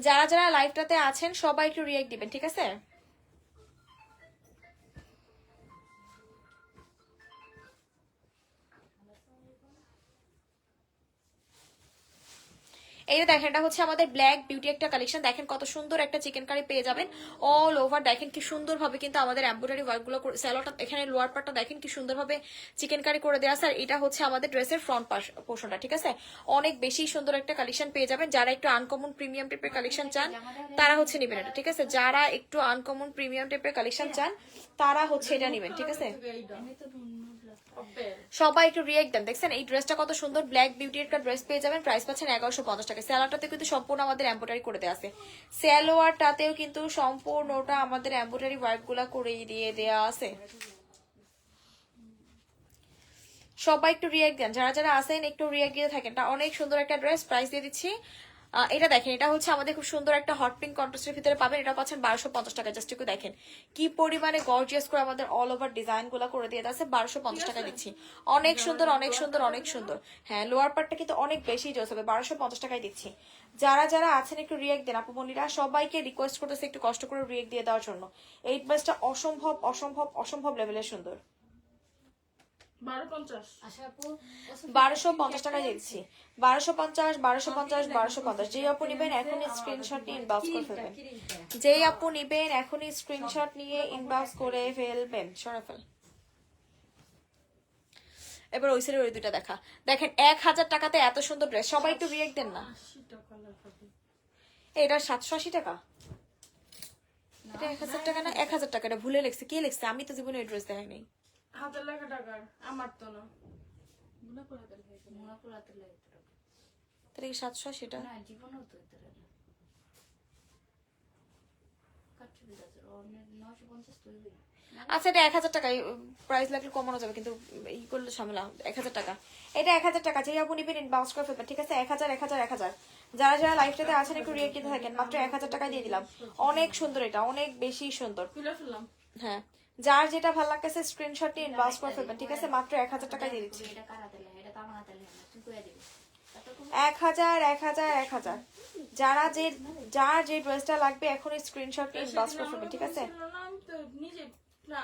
যারা যারা লাইভটাতে আছেন সবাই একটু রিয়েক্ট দিবেন, ঠিক আছে? এই যে দেখেন, এটা হচ্ছে আমাদের ব্ল্যাক বিউটি একটা কালেকশন। দেখেন কত সুন্দর একটা চিকেন কারি পেয়ে যাবেন অল ওভার। দেখেন কি সুন্দর ভাবে কিন্তু আমাদের এমব্রয়ডারি ওয়ার্ক গুলো, স্যালোটা এখানে লোয়ার পার্টটা দেখেন কি সুন্দর ভাবে চিকেন কারি করে দেওয়া আছে। আর এটা হচ্ছে আমাদের ড্রেসের ফ্রন্ট পোর্শনটা, ঠিক আছে? অনেক বেশি সুন্দর একটা কালেকশন পেয়ে যাবেন। যারা একটু আনকমন প্রিমিয়াম টাইপের কালেকশন চান তারা হচ্ছে নেবেন এটা, ঠিক আছে? যারা একটু আনকমন প্রিমিয়াম টাইপের কালেকশন চান তারা হচ্ছে এটা নেবেন, ঠিক আছে? আমি তো ধন্য অব্বেল সবাই একটু রিয়েক্ট দেন। দেখছেন এই ড্রেসটা কত সুন্দর, ব্ল্যাক বিউটি একটা ড্রেস পেয়ে যাবেন, প্রাইস পাচ্ছেন 1150 টাকা। স্যালোয়ারটাতে কিন্তু সম্পূর্ণ আমাদের এমব্রয়ডারি করে দেওয়া আছে, স্যালোয়ারটাতেও কিন্তু সম্পূর্ণটা আমাদের এমব্রয়ডারি ওয়ার্ক গুলা করে দিয়ে দেওয়া আছে। সবাই একটু রিয়েক্ট দেন, যারা যারা আসেন একটু রিয়েক্ট দিয়ে থাকেন। এটা অনেক সুন্দর একটা ড্রেস, প্রাইস দিয়ে দিচ্ছি। এটা দেখেন, এটা হচ্ছে আমাদের খুব সুন্দর একটা হট পিঙ্ক কন্ট্রাস্টের ভিতরে পাবেন, এটা পাচ্ছেন 1250 টাকা। জাস্ট একটু দেখেন কি পরিমাণে গর্জিয়াস করে আমাদের অল ওভার ডিজাইন গুলা করে দিয়ে আছে, 1250 টাকা দিচ্ছি। অনেক সুন্দর, অনেক সুন্দর, অনেক সুন্দর। হ্যাঁ, লোয়ার পার্টটা কিন্তু অনেক বেশি জোস হবে, 1250 টাকায় দিচ্ছি। যারা যারা আছেন একটু রিয়েক্ট দেন আপু বোনিরা, সবাইকে রিকোয়েস্ট করতেছে একটু কষ্ট করে রিয়েক্ট দিয়ে দেওয়ার জন্য। এই ড্রেসটা অসম্ভব অসম্ভব অসম্ভব লেভেলের সুন্দর। 1250 আশা আপু 1250 টাকা দিচ্ছি, 1250, 1250, 1250। যেই আপু নিবেন এখনই স্ক্রিনশট নিয়ে ইনবক্স করে ফেলবেন, যেই আপু নিবেন এখনই স্ক্রিনশট নিয়ে ইনবক্স করে ফেলবেন। সরা ফেল। এবার ওই সাইডের ওই দুইটা দেখা। দেখেন 1000 টাকাতে এত সুন্দর ড্রেস, সবাই একটু রিয়েক্ট দেন না। 80 টাকা লাগাবে। এটা 780 টাকা, এটা 1000 টাকা না, 1000 টাকা। এটা ভুলে লিখছে, কে লিখছে? আমি তো জীবনে এই ড্রেস দেখাই নাই। হাজার লাখ টাকার আমার তো না। মুনাফা হাতের হয়ে গেল। মোনাপুর হাতে লাগে তো। তাহলে কি 780 টা? না জীবনও তো এটা না কাটছে দিতে অনেক 950 তৈরি। আচ্ছা, এটা 1000 টাকা, প্রাইস লাগলে কমানো যাবে, কিন্তু এই করলে ঝামেলা। 1000 টাকা, এটা 1000 টাকা। যেই আপু নিবেন ইনবক্স করে ফেলবেন, ঠিক আছে? 1000, 1000, 1000। যারা যারা লাইফটাতে আছেন একটু রিয়েক্ট দিতে থাকেন, মাত্র 1000 টাকা দিয়ে দিলাম। অনেক সুন্দর, এটা অনেক বেশি সুন্দর। খুলে ফেললাম। হ্যাঁ, যার যেটা ভালো লাগতেছে স্ক্রিনশট নিয়ে ইনবক্স করে ফেলবেন, ঠিক আছে? মাত্র 1000 টাকা দিয়ে দিচ্ছি। এটা কার হাতে লাগে? এটা তো আমার হাতে লাগে না, তুই কইয়া দিবি। 1000, 1000, 1000। যারা যে যার যে ড্রেসটা লাগবে এখনই স্ক্রিনশট নিয়ে ইনবক্স করে ফেলবেন, ঠিক আছে? ছিল না, আমি তো নিজে না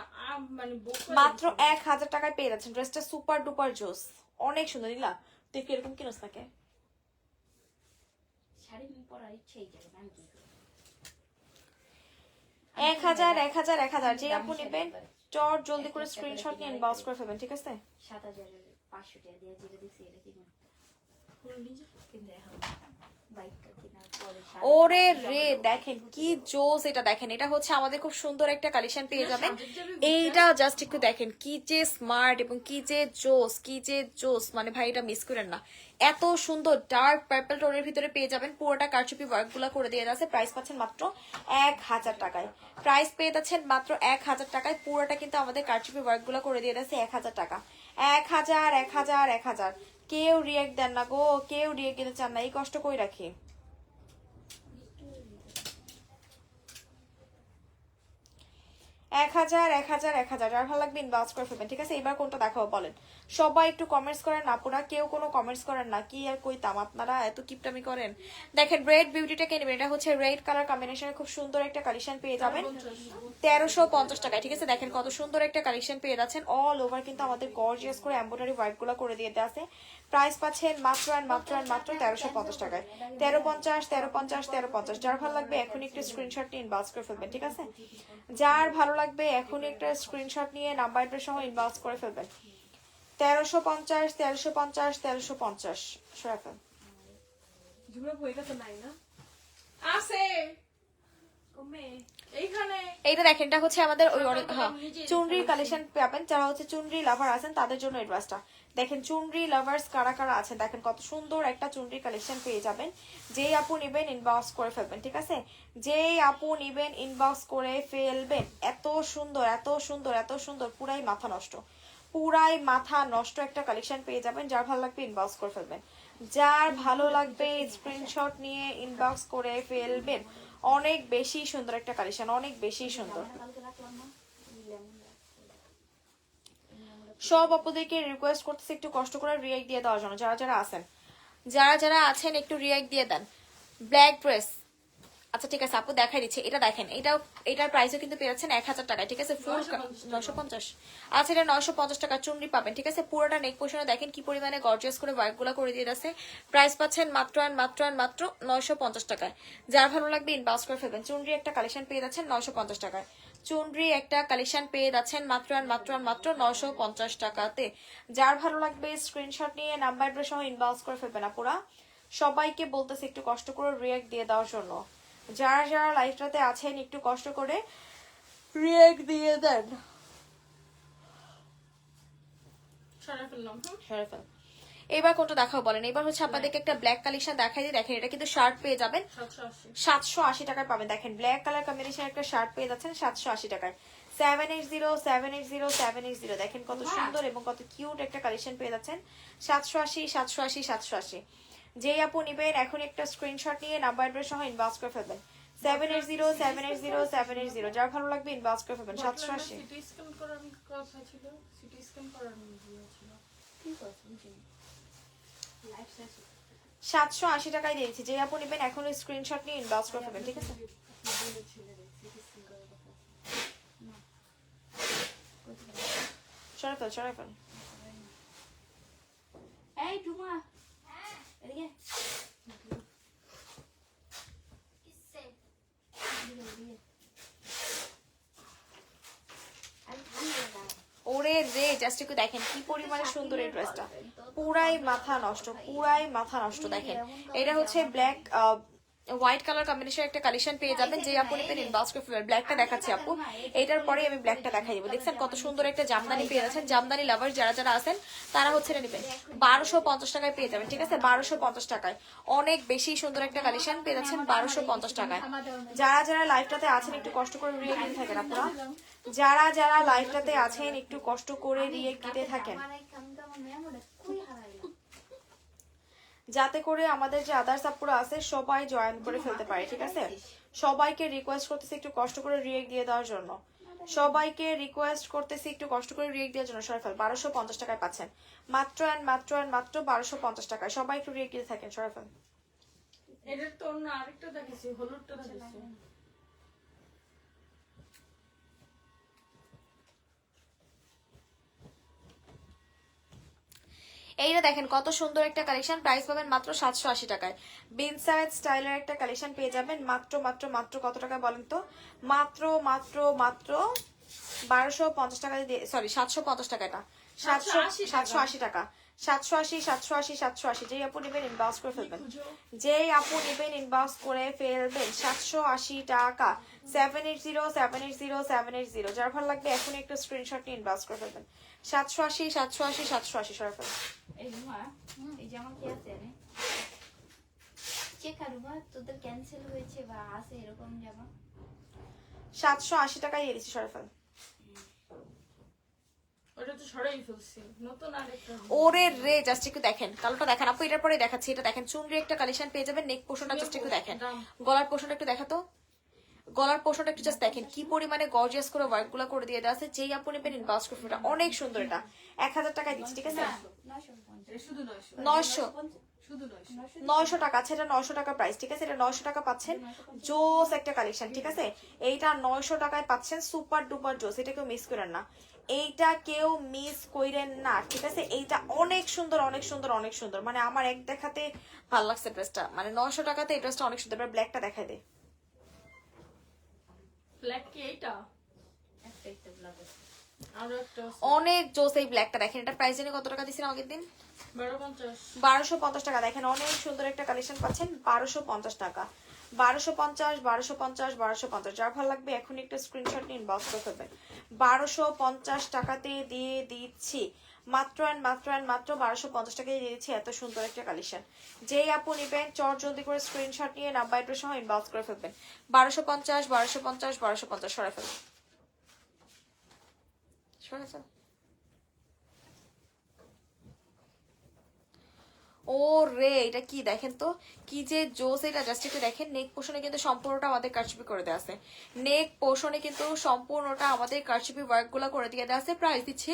মানে বুক করে মাত্র 1000 টাকায় পেয়ে যাচ্ছেন। ড্রেসটা সুপার ডুপার জোস, অনেক সুন্দর। নিলা তুই কি এরকম কিনোস নাকি? শাড়ি পরার ইচ্ছেই যায় না, আমি কি করব? 1000, 1000, 1000। যে আপু নেবেন চট জলদি করে স্ক্রিনশট নিয়ে ইনবক্স করে ফেলবেন, ঠিক আছে? 7500 টাকা দিয়ে যেটা দিছি এটা কিনা নিজে কিনতে হবে বাইকটা কিনার পরে ওরে রে, দেখেন কি জোস। এটা দেখেন, এটা হচ্ছে আমাদের খুব সুন্দর একটা কালেকশন পেয়ে যাবেন। এইটা জাস্ট একটু দেখেন কি যে স্মার্ট এবং কি যে জোস, কি যে জোস। মানে ভাই এটা মিস করেন না, এত সুন্দর ডার্ক পার্পল টোনের ভিতরে পেয়ে যাবেন। পুরোটা কারচুপি ওয়ার্ক গুলা করে দিয়ে যাচ্ছে। প্রাইস পাচ্ছেন মাত্র 1000 টাকায়। প্রাইস পেয়ে যাচ্ছেন মাত্র 1000 টাকায়। পুরোটা কিন্তু আমাদের কারচুপি ওয়ার্ক গুলা করে দিয়ে যাচ্ছে 1000 টাকা। 1000, 1000, 1000। কেউ রিয়েক্ট দেন না গো, কেউ রিয়েক্ট দিতে চান না, এই কষ্ট করে রাখি। 1000, 1000, 1000। যার ভালো লাগবে ইনবক্স করে ফেলবেন, ঠিক আছে? এবার কোনটা দেখাবো বলেন? সবাই একটু কমেন্টস করেন না, পুরা কেউ কোনো কমেন্টস করেন না। কি আর কইতাম, আপনারা এত কিপটামি করেন। দেখেন রেড বিউটিটাকে নেবেন, এটা হচ্ছে রেড কালার কম্বিনেশনে খুব সুন্দর একটা কালেকশন পেয়ে যাবেন 1350 টাকায়, ঠিক আছে? দেখেন কত সুন্দর একটা কালেকশন পেয়ে যাচ্ছেন। অল ওভার কিন্তু আমাদের গর্জিয়াস করে এমব্রয়ডারি ওয়ার্ক গুলো করে দিয়ে আছে। প্রাইস পাচ্ছেন মাত্র আর মাত্র আর মাত্র 1350 টাকায়। 1350, 1350, 1350। যার ভালো লাগবে এখন একটু স্ক্রিনশট নিয়ে ইনবক্স করে ফেলবেন, ঠিক আছে? যার ভালো লাগবে এখন একটা স্ক্রিনশট নিয়ে নাম্বার সহ ইনবক্স করে ফেলবেন। 1350, 1350, 1350। সরাফেল ঝুমরা বইটা তো নাই না? আছে কমে এইখানে। এইটা দেখেন, এটা হচ্ছে আমাদের ওই চুনরি কালেকশন পাবেন। যারা হচ্ছে চুনরি লাভার আছেন তাদের জন্য এই ড্রেসটা। দেখেন চুনরি লাভার্স কারা কারা আছেন, দেখেন কত সুন্দর একটা চুনরি কালেকশন পেয়ে যাবেন। যেই আপু নিবেন ইনবক্স করে ফেলবেন, ঠিক আছে? যেই আপু নিবেন ইনবক্স করে ফেলবেন। এত সুন্দর, এত সুন্দর, এত সুন্দর, পুরাই মাথা নষ্ট, পুরাই মাথা নষ্ট একটা কালেকশন পেয়ে যাবেন। যার ভালো লাগবে ইনবক্স করে ফেলবেন, যার ভালো লাগবে স্ক্রিনশট নিয়ে ইনবক্স করে ফেলবেন। অনেক বেশি সুন্দর একটা কালেকশন, অনেক বেশি সুন্দর। কালকে রাখলাম না সব আপুদেরকে রিকোয়েস্ট করতেছি একটু কষ্ট করে রিয়াক্ট দিয়ে দেওয়ার জন্য। যারা যারা আছেন, যারা যারা আছেন একটু রিয়াক্ট দিয়ে দেন। ব্ল্যাক ড্রেস, আচ্ছা ঠিক আছে আপু দেখাই দিচ্ছে। এটা দেখেন, এটার প্রাইসও কিন্তু পেয়ে যাচ্ছেন 1000 টাকায়, ঠিক আছে? ফুল 950। আচ্ছা, এটা 950 টাকা চুনরি পাবেন, ঠিক আছে? পুরোটা নেক পোর্শনে দেখেন কি পরিমাণে গর্জিয়াস করে ওয়ার্ক গুলা করে দিয়ে যাচ্ছে। প্রাইস পাচ্ছেন মাত্র আর মাত্র আর মাত্র 950 টাকায়। যার ভালো লাগবে ইনবক্স করে ফেলবেন। চুনরি একটা কালেকশন পেয়ে যাচ্ছেন 950 টাকায়। চুনরি একটা কালেকশন পেয়ে যাচ্ছেন মাত্র আর মাত্র আর মাত্র 950 টাকাতে। যার ভালো লাগবে স্ক্রিনশট নিয়ে নাম্বার সহ ইনবক্স করে ফেলবেন। আপুরা সবাইকে বলতেছে একটু কষ্ট করে রিয়াক্ট দিয়ে দেওয়ার জন্য। যারা যারা লাইফটাতে আছেন একটু কষ্ট করে রিয়াক্ট দিয়ে দেন। সরাই ফেললাম। সরে ফেল। এবার কোনটা দেখাও বলেন? এবার হচ্ছে আপনাদেরকে একটা ব্ল্যাক কালেকশন দেখাই দিই। দেখেন এটা কিন্তু শার্ট পেয়ে যাবেন 780। 780 টাকায় পাবেন। দেখেন ব্ল্যাক কালার কম্বিনেশন একটা শার্ট পেয়ে যাচ্ছেন 780 টাকায়। 780 দেখেন কত সুন্দর এবং কত কিউট একটা কালেকশন পেয়ে যাচ্ছেন 780। যেই আপু নিবেন এখন একটা স্ক্রিনশট নিয়ে নাম্বার অ্যাড্রেস সহ ইনবক্স করে ফেলবেন। 780 যার ভালো লাগবে ইনবক্স করে ফেলবেন। 780 সিটি স্ক্যান করার কথা ছিল, সিটি স্ক্যান করার ইয়ে ছিল। ঠিক আছে বুঝিনি লাইফ শেষ 780 টাকায় দিয়েছি। যে আপু নিবেন এখন স্ক্রিনশট নিয়ে ইনবক্স করে ফেলবেন, ঠিক আছে? সরাই ফেল। এই টুমা এদিকে কিসে এদিকে আমি ভালো না ওরে রে জাস্ট একটু দেখেন কি পরিমাণে সুন্দর এই ড্রেসটা। পুরাই মাথা নষ্ট। দেখেন এটা হচ্ছে ব্ল্যাক হোয়াইট কালার কম্বিনেশন একটা কালেকশন পেয়ে যাবেন। যে আপু নেবেন ইনবক্স করে ফেলবেন। ব্ল্যাকটা দেখাচ্ছি আপু, এটার পরে আমি ব্ল্যাকটা দেখাই দেবো। দেখছেন কত সুন্দর একটা জামদানি পেয়ে যাচ্ছেন। জামদানি লাভার যারা আছেন তারা হচ্ছে এটা নেবেন 1250 টাকায় পেয়ে যাবেন, ঠিক আছে? 1250 টাকায় অনেক বেশি সুন্দর একটা কালেকশন পেয়ে যাচ্ছেন 1250 টাকায়। যারা লাইভটাতে আছেন একটু কষ্ট করে রিয়েক্ট দিতে থাকেন আপনারা। যারা লাইভটাতে আছেন একটু কষ্ট করে রিয়েক্ট দিতে থাকেন, যাতে করে আমাদের যে আদার্স আপুরা আছে সবাই জয়েন করে ফেলতে পারে, ঠিক আছে? সবাইকে রিকোয়েস্ট করতেছি একটু কষ্ট করে রিয়েক্ট দিয়ে দেওয়ার জন্য। সবাইকে রিকোয়েস্ট করতেছি একটু কষ্ট করে রিয়েক্ট দেওয়ার জন্য। সরাফেল 1250 টাকায় পাচ্ছেন মাত্র 1250 টাকায়। সবাই একটু রিয়েক্ট দিয়ে থাকেন। সরাফেল এটার তো অন্য আরেকটা দেখেছি, হলুদটা দেখেছি। এইটা দেখেন কত সুন্দর একটা কালেকশন। প্রাইস পাবেন মাত্র 780 টাকায়। বিনসাইড স্টাইলের একটা কালেকশন পেয়ে যাবেন মাত্র কত টাকা বলেন তো? মাত্র 1250 টাকা দিয়ে, সরি 750 টাকা। এটা 780 টাকা। 780 যেই আপু নেবেন ইনবক্স করে ফেলবেন। 780 টাকা। 780 যার ভালো লাগবে এখন একটু স্ক্রিনশট নিয়ে ইনবক্স করে ফেলবেন। 780 সরাই ফেলবেন। এই রুমা এই জামা কি আছে রে চেক করবা তোদের ক্যান্সেল হয়েছে বা আছে এরকম জামা 780 টাকায় দিয়ে দিচ্ছি। সরাই ফেল। ওটা তো সরাই ফেলছি, নতুন আরেকটা। ওরে রে জাস্ট একটু দেখেন কালোটা দেখেন আপু, এটার পরে দেখাচ্ছি। এটা দেখেন চুনরি একটা কালেকশন পেয়ে যাবেন। নেক পোর্শনটা জাস্ট একটু দেখেন, গলার পোর্শনটা একটু দেখাতো। গলার পোর্শনটা একটু জাস্ট দেখেন কি পরিমাণে গর্জিয়াস করে ওয়ার্ক গুলো করে দিয়ে দেওয়া আছে। যেই আপু নেবেন ইনবক্স করে ফেলবেন। অনেক সুন্দর। এটা 1000 টাকায় দিচ্ছি, ঠিক আছে? 900 900 টাকা। আচ্ছা এটা 900 টাকা প্রাইস, ঠিক আছে? এটা 900 টাকা পাচ্ছেন। জোস একটা কালেকশন, ঠিক আছে? এইটা 900 টাকায় পাচ্ছেন। সুপার ডুপার জোস। এটা কেউ মিস করেন না, এইটা কেউ মিস কইরেন না, ঠিক আছে? এইটা অনেক সুন্দর। মানে আমার এক দেখাতে ভালো লাগছে ড্রেসটা। মানে 900 টাকাতে এই ড্রেসটা অনেক সুন্দর। এবার ব্ল্যাকটা দেখাই দে। ব্ল্যাক কি এইটা? একটা ব্ল্যাক আছে আরো একটা আছে। অনেক জোস এই ব্ল্যাকটা দেখেন। এটা প্রাইস জানি কত টাকা দিছিলাম আগের দিন? 1250 টাকা। দেখেন অনেক সুন্দর একটা কালেকশন পাচ্ছেন 1250 টাকা। 1250 যার ভালো লাগবে এখন একটা স্ক্রিনশট নিয়ে ইনবক্স করে ফেলবেন। 1250 টাকাতে দিয়ে দিচ্ছি মাত্র 1250 টাকায় দিয়ে দিচ্ছি এত সুন্দর একটা কালেকশন। যেই আপু নিবেন চট জলদি করে স্ক্রিনশট নিয়ে নাম্বার অ্যাড্রেস সহ ইনবক্স করে ফেলবেন। 1250 সরাই ফেলবেন। ও রে এটা কি দেখেন তো কি যে জোস। এটা জাস্ট একটু দেখেন নেক পোর্শনে কিন্তু সম্পূর্ণটা আমাদের কারচুপি করে দেওয়া আছে। নেক পোর্শনে কিন্তু সম্পূর্ণটা আমাদের কারচুপি ওয়ার্ক গুলা করে দিয়ে দেওয়া আছে। প্রাইস দিচ্ছি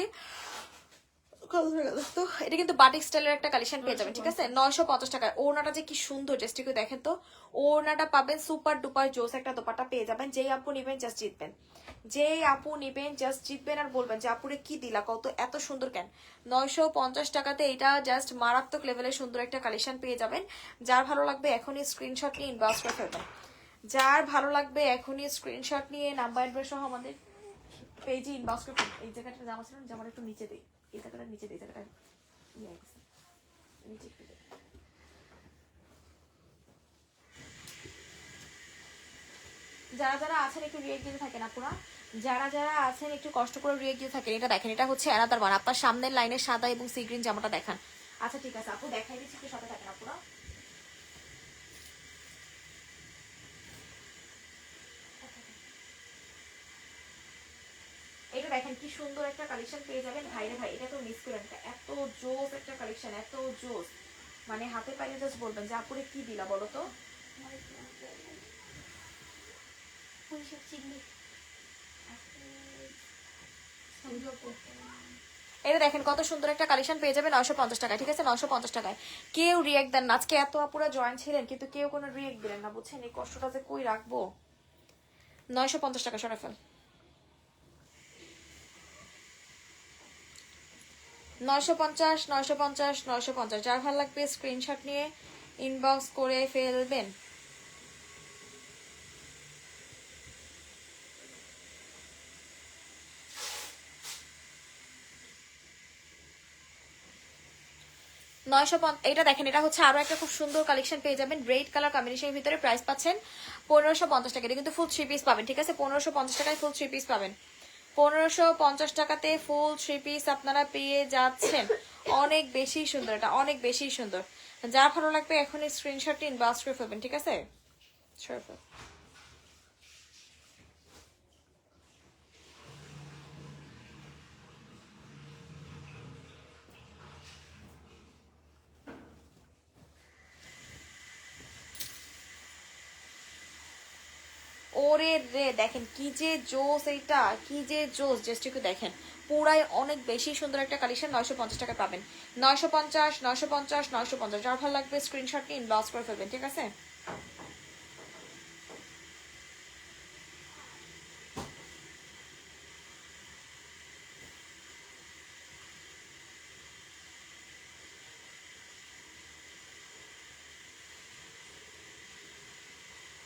তো এটা কিন্তু বাটিক স্টাইলের একটা কালেকশন পেয়ে যাবেন, ঠিক আছে? 950 টাকায়। ওড়নাটা যে কি সুন্দর জাস্ট একটু দেখেন তো। ওড়নাটা পাবেন সুপার ডুপার জোস একটা দোপাট্টা পেয়ে যাবেন। যেই আপু নিবেন জাস্ট জিতবেন আর বলবেন যে আপুরে কি দিলা কত এত সুন্দর কেন। 950 টাকাতে এটা জাস্ট মারাত্মক লেভেলের সুন্দর একটা কালেকশন পেয়ে যাবেন। যার ভালো লাগবে এখনই স্ক্রিনশট নিয়ে ইনবক্স করে ফেলবেন। নাম্বার অ্যাড্রেস সহ আমাদের পেজে ইনবক্স করে ফেলবেন। এই জায়গাটা জামা ছিল, জামাটা একটু নিচে দিই, এই জায়গাটা নিচে দিই, জায়গাটা নিচে একটু দিই। যারা আছেন একটু রিয়েক্ট দিতে থাকেন আপনারা। যারা যারা আছেন একটু কষ্ট করে রিয়েক্ট দিয়ে থাকেন। এটা দেখেন, এটা হচ্ছে অ্যানাদার ওয়ান। আপনার সামনের লাইনের সাদা এবং সি গ্রিন জামাটা দেখান। আচ্ছা ঠিক আছে আপু, দেখাই দিচ্ছি, একটু সাথে থাকেন আপুরা। এটা দেখেন কি সুন্দর একটা কালেকশন পেয়ে যাবেন। ভাইরে ভাই, এটা তো মিস করেন না, এত জোস একটা কালেকশন, এত জোস, মানে হাতে পাইলে জাস্ট বলবেন যে আপুরে কি দিলা বলো তো। পুলিশের চিল্লি এটা দেখেন কত সুন্দর একটা কালেকশন পেয়ে যাবেন 950 টাকায়, ঠিক আছে? 950 টাকায়। কেউ রিয়েক্ট দেন না আজকে, এত আপুরা জয়েন ছিলেন কিন্তু কেউ কোনো রিয়েক্ট দিলেন না, বুঝছেন? এই কষ্টটা যে কই রাখবো। 950 টাকা সরে ফেল। 950, 950, 950। যার ভালো লাগবে স্ক্রিনশট নিয়ে ইনবক্স করে ফেলবেন। এটা দেখেন, এটা হচ্ছে আরো একটা খুব সুন্দর কালেকশন পেয়ে যাবেন রেড কালার কম্বিনেশনের ভিতরে। প্রাইস পাচ্ছেন 1550 টাকা। এটা কিন্তু ফুল 3 পিস পাবেন, ঠিক আছে? 1550 টাকায় ফুল 3 পিস পাবেন। 1550 টাকাতে ফুল 3 পিস আপনারা পেয়ে যাচ্ছেন। অনেক বেশি সুন্দর, এটা অনেক বেশি সুন্দর। যার ভালো লাগবে এখনই স্ক্রিনশট ইনবক্স করে ফেলবেন, ঠিক আছে? ওরে রে, দেখেন কি যে জোস, এইটা কি যে জোস, জাস্ট একটু দেখেন। পুরাই অনেক বেশি সুন্দর একটা কালেকশন 950 টাকা পাবেন। 950, 950, 950। যার ভালো লাগবে স্ক্রিনশট নিয়ে ইনবক্স করে ফেলবেন, ঠিক আছে?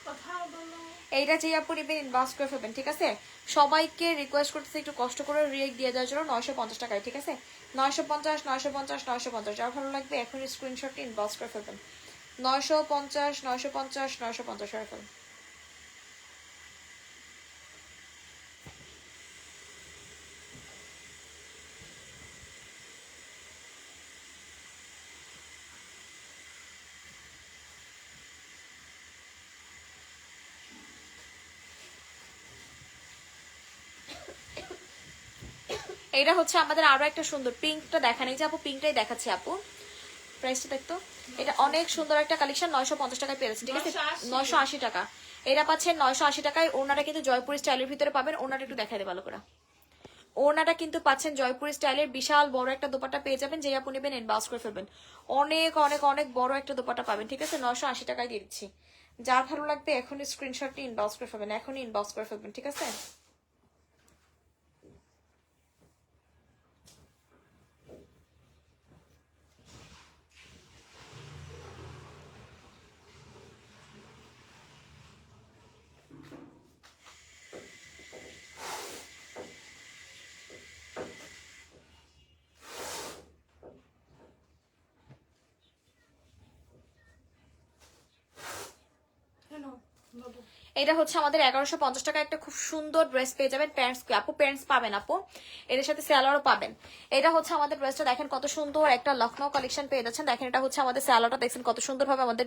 কথা বলো। এইটা যে আপু নেবেন ইনবক্স করে ফেলবেন, ঠিক আছে? সবাইকে রিকোয়েস্ট করতেছি একটু কষ্ট করে রিয়েক্ট দিয়ে দেওয়ার জন্য। 950 টাকায়, ঠিক আছে? 950, 950, 950। যার ভালো লাগবে এখন স্ক্রিনশট ইনবক্স করে ফেলবেন। 950, 950, 950 করে ফেলবেন। এটা হচ্ছে আমাদের আরো একটা সুন্দর পিঙ্কটা দেখান। এই যে আপু পিঙ্কটাই দেখাচ্ছে আপু, প্রাইসটা দেখতো। এটা অনেক সুন্দর একটা কালেকশন 950 টাকায় পেয়েছেন, ঠিক আছে? 980 টাকা। এটা পাচ্ছেন 980 টাকায়। ওনাটা কিন্তু জয়পুরি স্টাইলের ভিতরে পাবেন। ওনাটা একটু দেখাই দে ভালো করে। ওনাটা কিন্তু পাচ্ছেন জয়পুরি স্টাইলের, বিশাল বড় একটা দোপাট্টা পেয়ে যাবেন। যে আপু নেবেন ইনবক্স করে ফেলবেন। অনেক অনেক অনেক বড় একটা দোপাট্টা পাবেন, ঠিক আছে? 980 টাকায় দিয়ে দিচ্ছি। যার ভালো লাগবে এখনই স্ক্রিনশট নিয়ে ইনবক্স করে ফেলবেন, এখনই ইনবক্স করে ফেলবেন, ঠিক আছে? কেন বাবু? এটা হচ্ছে আমাদের 1150 টাকা একটা খুব সুন্দর ড্রেস পেয়ে যাবেন। প্যান্টস আপু, প্যান্টস পাবেন আপু, এর সাথে স্যালোয়ারও পাবেন। এটা হচ্ছে আমাদের ড্রেসটা, দেখেন কত সুন্দর একটা লখনৌ কালেকশন পেয়ে যাচ্ছেন। দেখেন এটা হচ্ছে আমাদের স্যালোয়ারটা, দেখছেন কত সুন্দরভাবে আমাদের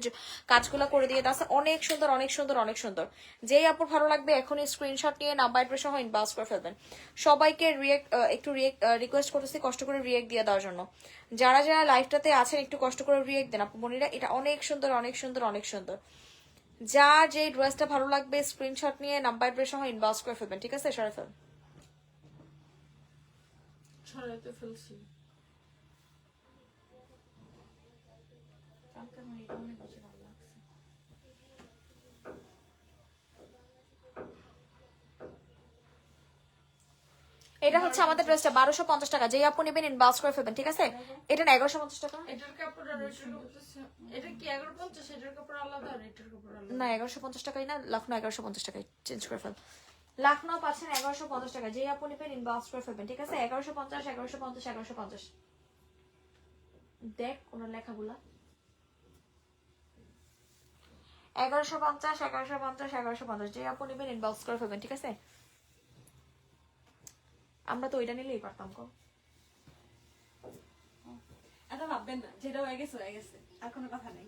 কাজগুলো করে দিয়ে আছে। অনেক সুন্দর, অনেক সুন্দর, অনেক সুন্দর। যেই আপুর ভালো লাগবে এখনই স্ক্রিনশট নিয়ে নাম্বার অ্যাড্রেস সহ ইনবক্স করে ফেলবেন। সবাইকে একটু রিকোয়েস্ট করতেছি কষ্ট করে রিয়েক্ট দিয়ে দেওয়ার জন্য। যারা যারা লাইভটাতে আছেন একটু কষ্ট করে রিয়েক্ট দেন আপু মনিরা। এটা অনেক সুন্দর, অনেক সুন্দর, অনেক সুন্দর। যার যে ড্রেসটা ভালো লাগবে স্ক্রিনশট নিয়ে নাম্বার অ্যাড্রেস সহ ইনবক্স করে ফেলবেন, ঠিক আছে? সরে ফেল। ছড়াইতে ফেলছি। এটা হচ্ছে আমাদের ড্রেসটা 1250 টাকা। যেই আপু নেবেন ইনবক্স করে ফেলবেন, ঠিক আছে? এটা না 1150 টাকা এটার কাপড় আর ওইটার কাপড় এটা কি 1150? এটার কাপড় আলাদা আর এটার কাপড় আলাদা। না, 1150 টাকাই না, লখনৌ 1150 টাকায় চেঞ্জ করে ফেল। লখনৌ পাচ্ছেন 1150 টাকা। যেই আপু নেবেন ইনবক্স করে ফেলবেন, ঠিক আছে? 1150, 1150, 1150। দেখ কোন লেখাগুলা। 1150, 1150, 1150। যেই আপু নেবেন ইনবক্স করে ফেলবেন, ঠিক আছে? আমরা তো ওইটা নিলেই পারতাম কো। এত ভাববেন না, যেটা হয়ে গেছে হয়ে গেছে, আর কোনো কথা নেই।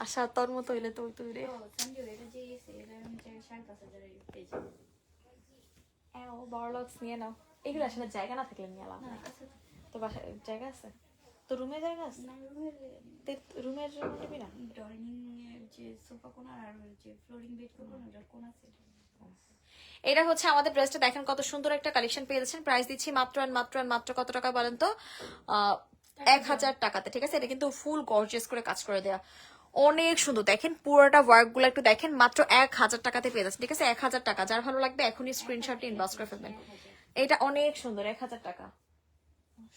আশা তোর মতো হইলে তো তুই রে। ও সঞ্জু এটা যে এসে এটা আমি 5,500 পেয়েছি। ও বড়লক্স নিয়ে নাও, এগুলো আসলে জায়গা না থাকলে নিয়ে লাভ না নেই। আছে তো বাসায় জায়গা আছে, তো রুমে জায়গা আছে, না রুমের রুমের জন্য নিবি না? ডাইনিং এর যে সোফা কোণ আর যে ফ্লোরিং বেড কোণ ওটার কোণ আছে। এটা হচ্ছে আমাদের ড্রেসটা, দেখেন কত সুন্দর একটা কালেকশন পেয়ে যাচ্ছেন। প্রাইস দিচ্ছি মাত্র মাত্র কত টাকা বলেন তো? 1000 টাকাতে, ঠিক আছে? এটা কিন্তু ফুল গর্জিয়াস করে কাজ করে দেয়া, অনেক সুন্দর। দেখেন পুরোটা ওয়ার্ক গুলো একটু দেখেন, মাত্র 1000 টাকাতে পেয়ে যাচ্ছেন, ঠিক আছে? 1000 টাকা। যার ভালো লাগবে এখনই স্ক্রিনশট ইনবক্স করে ফেলবেন। এটা অনেক সুন্দর, 1000 টাকা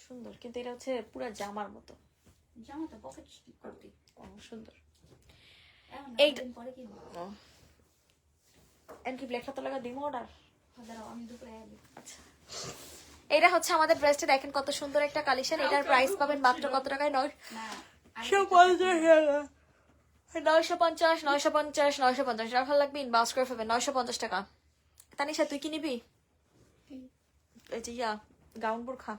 সুন্দর, কিন্তু এটা হচ্ছে পুরো জামার মতো। জামা তো পকেট করতে সুন্দর। এখন এইটা- দিন পরে কিনবো। এন্ড কি ব্ল্যাক হাতে লাগা দিমো অর্ডার? দাঁড়াও আমি দুপুরে আগে আচ্ছা, এটা হচ্ছে আমাদের ড্রেসটা, দেখেন কত সুন্দর একটা কালেকশন। এটার প্রাইস পাবেন মাত্র কত টাকায়? না 950 যার ভালো লাগবে ইনবক্স করে ফেলবেন। 950 টাকা। তানিশা তুই কি নিবি? এই যে গাউন বোরখা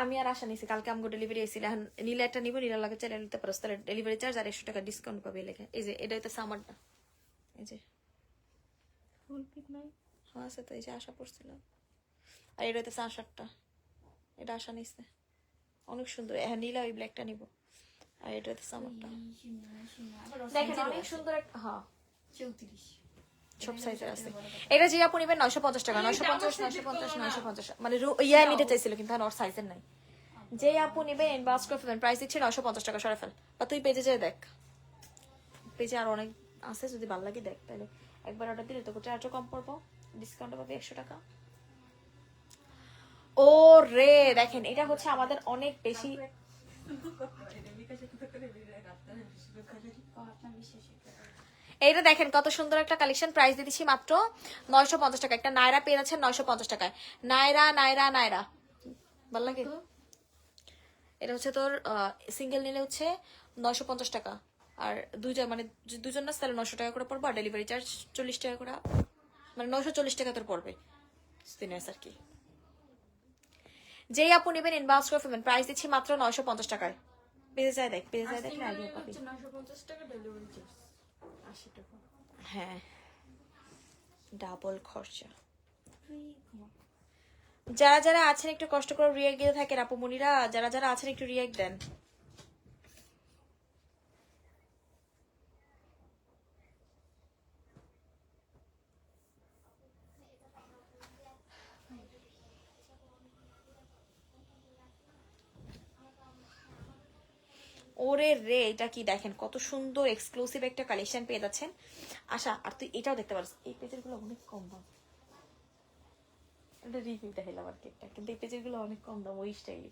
আমি আর আশা নিছি, কালকে আমগো ডেলিভারি এসেছিল, এখন নীলা একটা নিবো, নীলা লাগে চাইলে নিতে পারো, তাহলে ডেলিভারি চার্জ আর 100 টাকা ডিসকাউন্ট পাবে লেখা। এই যে এটা হইতেছে আমারটা, এই যে ফুল পিক নাই। হ্যাঁ আছে তো, এই যে আশা পড়ছিল, আর এটা হইতেছে আশারটা, এটা আশা নিছে, অনেক সুন্দর। হ্যাঁ নীলা ওই ব্ল্যাকটা নিবো, আর এটা হইতেছে আমারটা। দেখেন অনেক সুন্দর একটা, হ্যাঁ 34 সব সাইজের আছে। এটা যে আপু নিবেন 950 টাকা। 950 মানে ইয়া নিতে চাইছিল কিন্তু ওর সাইজের নাই। যে আপু নিবে ইনবক্স করে ফেলবেন, প্রাইস দিচ্ছে 950 টাকা। সরে ফেল, বা তুই পেজে যেয়ে দেখ, পেজে আর অনেক আছে, যদি ভালো লাগে দেখ, তাহলে একবার অর্ডার দিলে তোকে চার্জও কম পড়বো, ডিসকাউন্ট পাবে 100 টাকা। ও রে দেখেন, এটা হচ্ছে আমাদের অনেক বেশি, আপনার বিশ্বাস এইটা দেখেন কত সুন্দর একটা কালেকশন। প্রাইস দিয়ে দিচ্ছি মাত্র 950 টাকা। একটা নায়রা পেয়ে যাচ্ছেন 950 টাকায়। নায়রা নায়রা নায়রা ভালো লাগে। এটা হচ্ছে তোর সিঙ্গেল নিলে হচ্ছে 950 টাকা, আর দুইজন মানে দুজন না তাহলে 900 টাকা করে পড়বে, আর ডেলিভারি চার্জ 40 টাকা করে, মানে 940 টাকা তোর পড়বে স্পিনার্স আর কি। যেই আপু নেবেন ইনবক্স করে ফেলবেন, প্রাইস দিচ্ছি মাত্র 950 টাকায়। পেজে যায় দেখ, পেজে যায় দেখলে আইডিয়া পাবি। 950 টাকা ডেলিভারি চার্জ 80 টাকা। হ্যাঁ ডাবল খরচা। যারা যারা আছেন একটু কষ্ট করে রিয়েক্ট দিয়ে থাকেন আপু মনিরা, যারা যারা আছেন একটু রিয়েক্ট দেন। ওরে রে, এটা কি দেখেন কত সুন্দর এক্সক্লুসিভ একটা কালেকশন পেয়ে যাচ্ছেন। আশা আর তুই এটাও দেখতে পারিস, এই পেজের গুলো অনেক কম দাম। এটা রিভিউ দেখাইলাম আর কি একটা, কিন্তু এই পেজের গুলো অনেক কম দাম ওই স্টাইলে।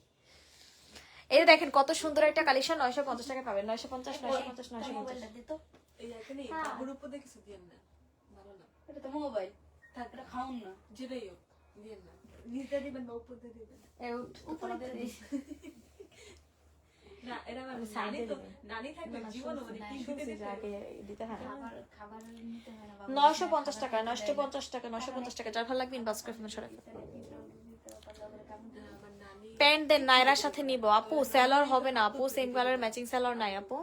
এটা দেখেন কত সুন্দর একটা কালেকশন, 950 টাকা পাবেন। 950 950 মোবাইলটা 950। দে তো। এই এখানে হ্যাঁ। বাবুর উপর দিয়ে কিছু দিয়েন না, ভালো না। এটা তো মোবাইল থাক, এটা খাউন না। যেটাই হোক দিয়েন না, নিচে দিবেন বা উপর দিয়ে দিবেন। উপরে তো দিস। না এটা আমার side নানি এ তো, দিবেন। নানি থাকবে জীবনও মানে কি দিতে দিতে। দিতে হয় না। খাবার নিতে হয় না বাবা। 950 টাকা 950 টাকা 950 টাকা। যার ভালো লাগবে ইনবক্স করে ফেলবেন। সরাই আমার নানি প্যান্ট দেন নাইরার সাথে নিব আপু, সেলার হবে না আপু, সেম কালার ম্যাচিং সেলার নাই আপু।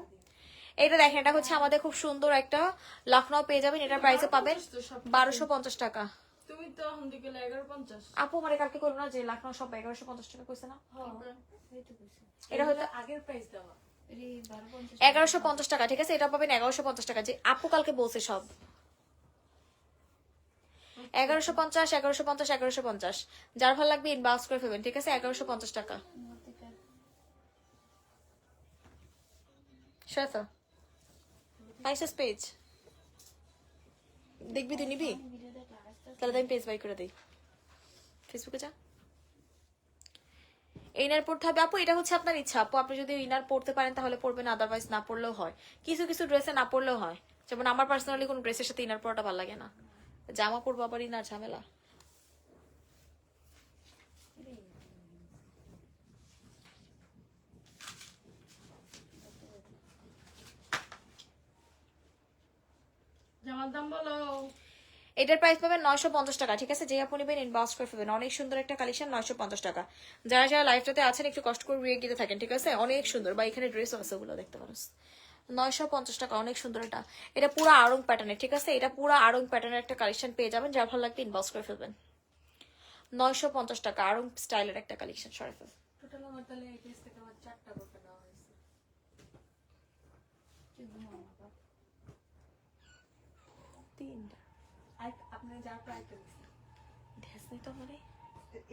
এটা দেখেন, এটা হচ্ছে আমাদের খুব সুন্দর একটা লখনউ পেয়ে যাবেন, এটার প্রাইসে পাবেন 1250 টাকা। তুমি তো এখন দিকে 1150। আপু মানে কালকে করবো না যে লখনউ সব 1150 টাকা কইছে না? এই তো কইছে। এটা হয়তো আগের প্রাইস দেওয়া। এই 1250 1150 টাকা, ঠিক আছে? এটা পাবেন 1150 টাকা, যে আপু কালকে বলছে সব 1150 1150 1150। যার ভালো লাগবে ইনবক্স করে ফেলবেন, ঠিক আছে? 1150 টাকা। শোনো পাইছিস পেজ দেখবি, তুই নিবি? তাহলে তো আমি পেজ বাই করে দিই, ফেসবুকে যা। ইনার পড়তে হবে আপু, এটা হচ্ছে আপনার ইচ্ছা আপু, আপনি যদি ইনার পড়তে পারেন তাহলে পড়বেন, আদারওয়াইজ না পড়লেও হয়। কিছু কিছু ড্রেসে না পড়লেও হয়, যেমন আমার পার্সোনালি কোনো ড্রেসের সাথে ইনার পড়াটা ভালো লাগে না, জামা পরবো আবার ইনার ঝামেলা। জামার দাম বলো। এটার প্রাইস পাবেন 950 টাকা, ঠিক আছে? যে আপনি নেবেন ইনবক্স করে ফেলবেন। অনেক সুন্দর একটা কালেকশন, 950 টাকা। যারা যারা লাইভটাতে আছেন একটু কষ্ট করে ভিডিও গিয়ে থাকেন, ঠিক আছে? অনেক সুন্দর, বা এখানে ড্রেসও আছে, ওগুলো দেখতে পারো। 950 টাকা, অনেক সুন্দর এটা। এটা পুরো আড়ং প্যাটার্নের, ঠিক আছে? এটা পুরো আড়ং প্যাটার্নের একটা কালেকশন পেয়ে যাবেন, যা ভালো লাগবে ইনবক্স করে ফেলবেন। 950 টাকা, আড়ং স্টাইলের একটা কালেকশন। সরাফেল টোটাল আমার তাহলে এই ড্রেস থেকে আমার 4টা বোরকা নেওয়া হয়েছে। তিনটা আর আপনি যার প্রায় একটা দিচ্ছেন ড্রেস নেই তো আমারে,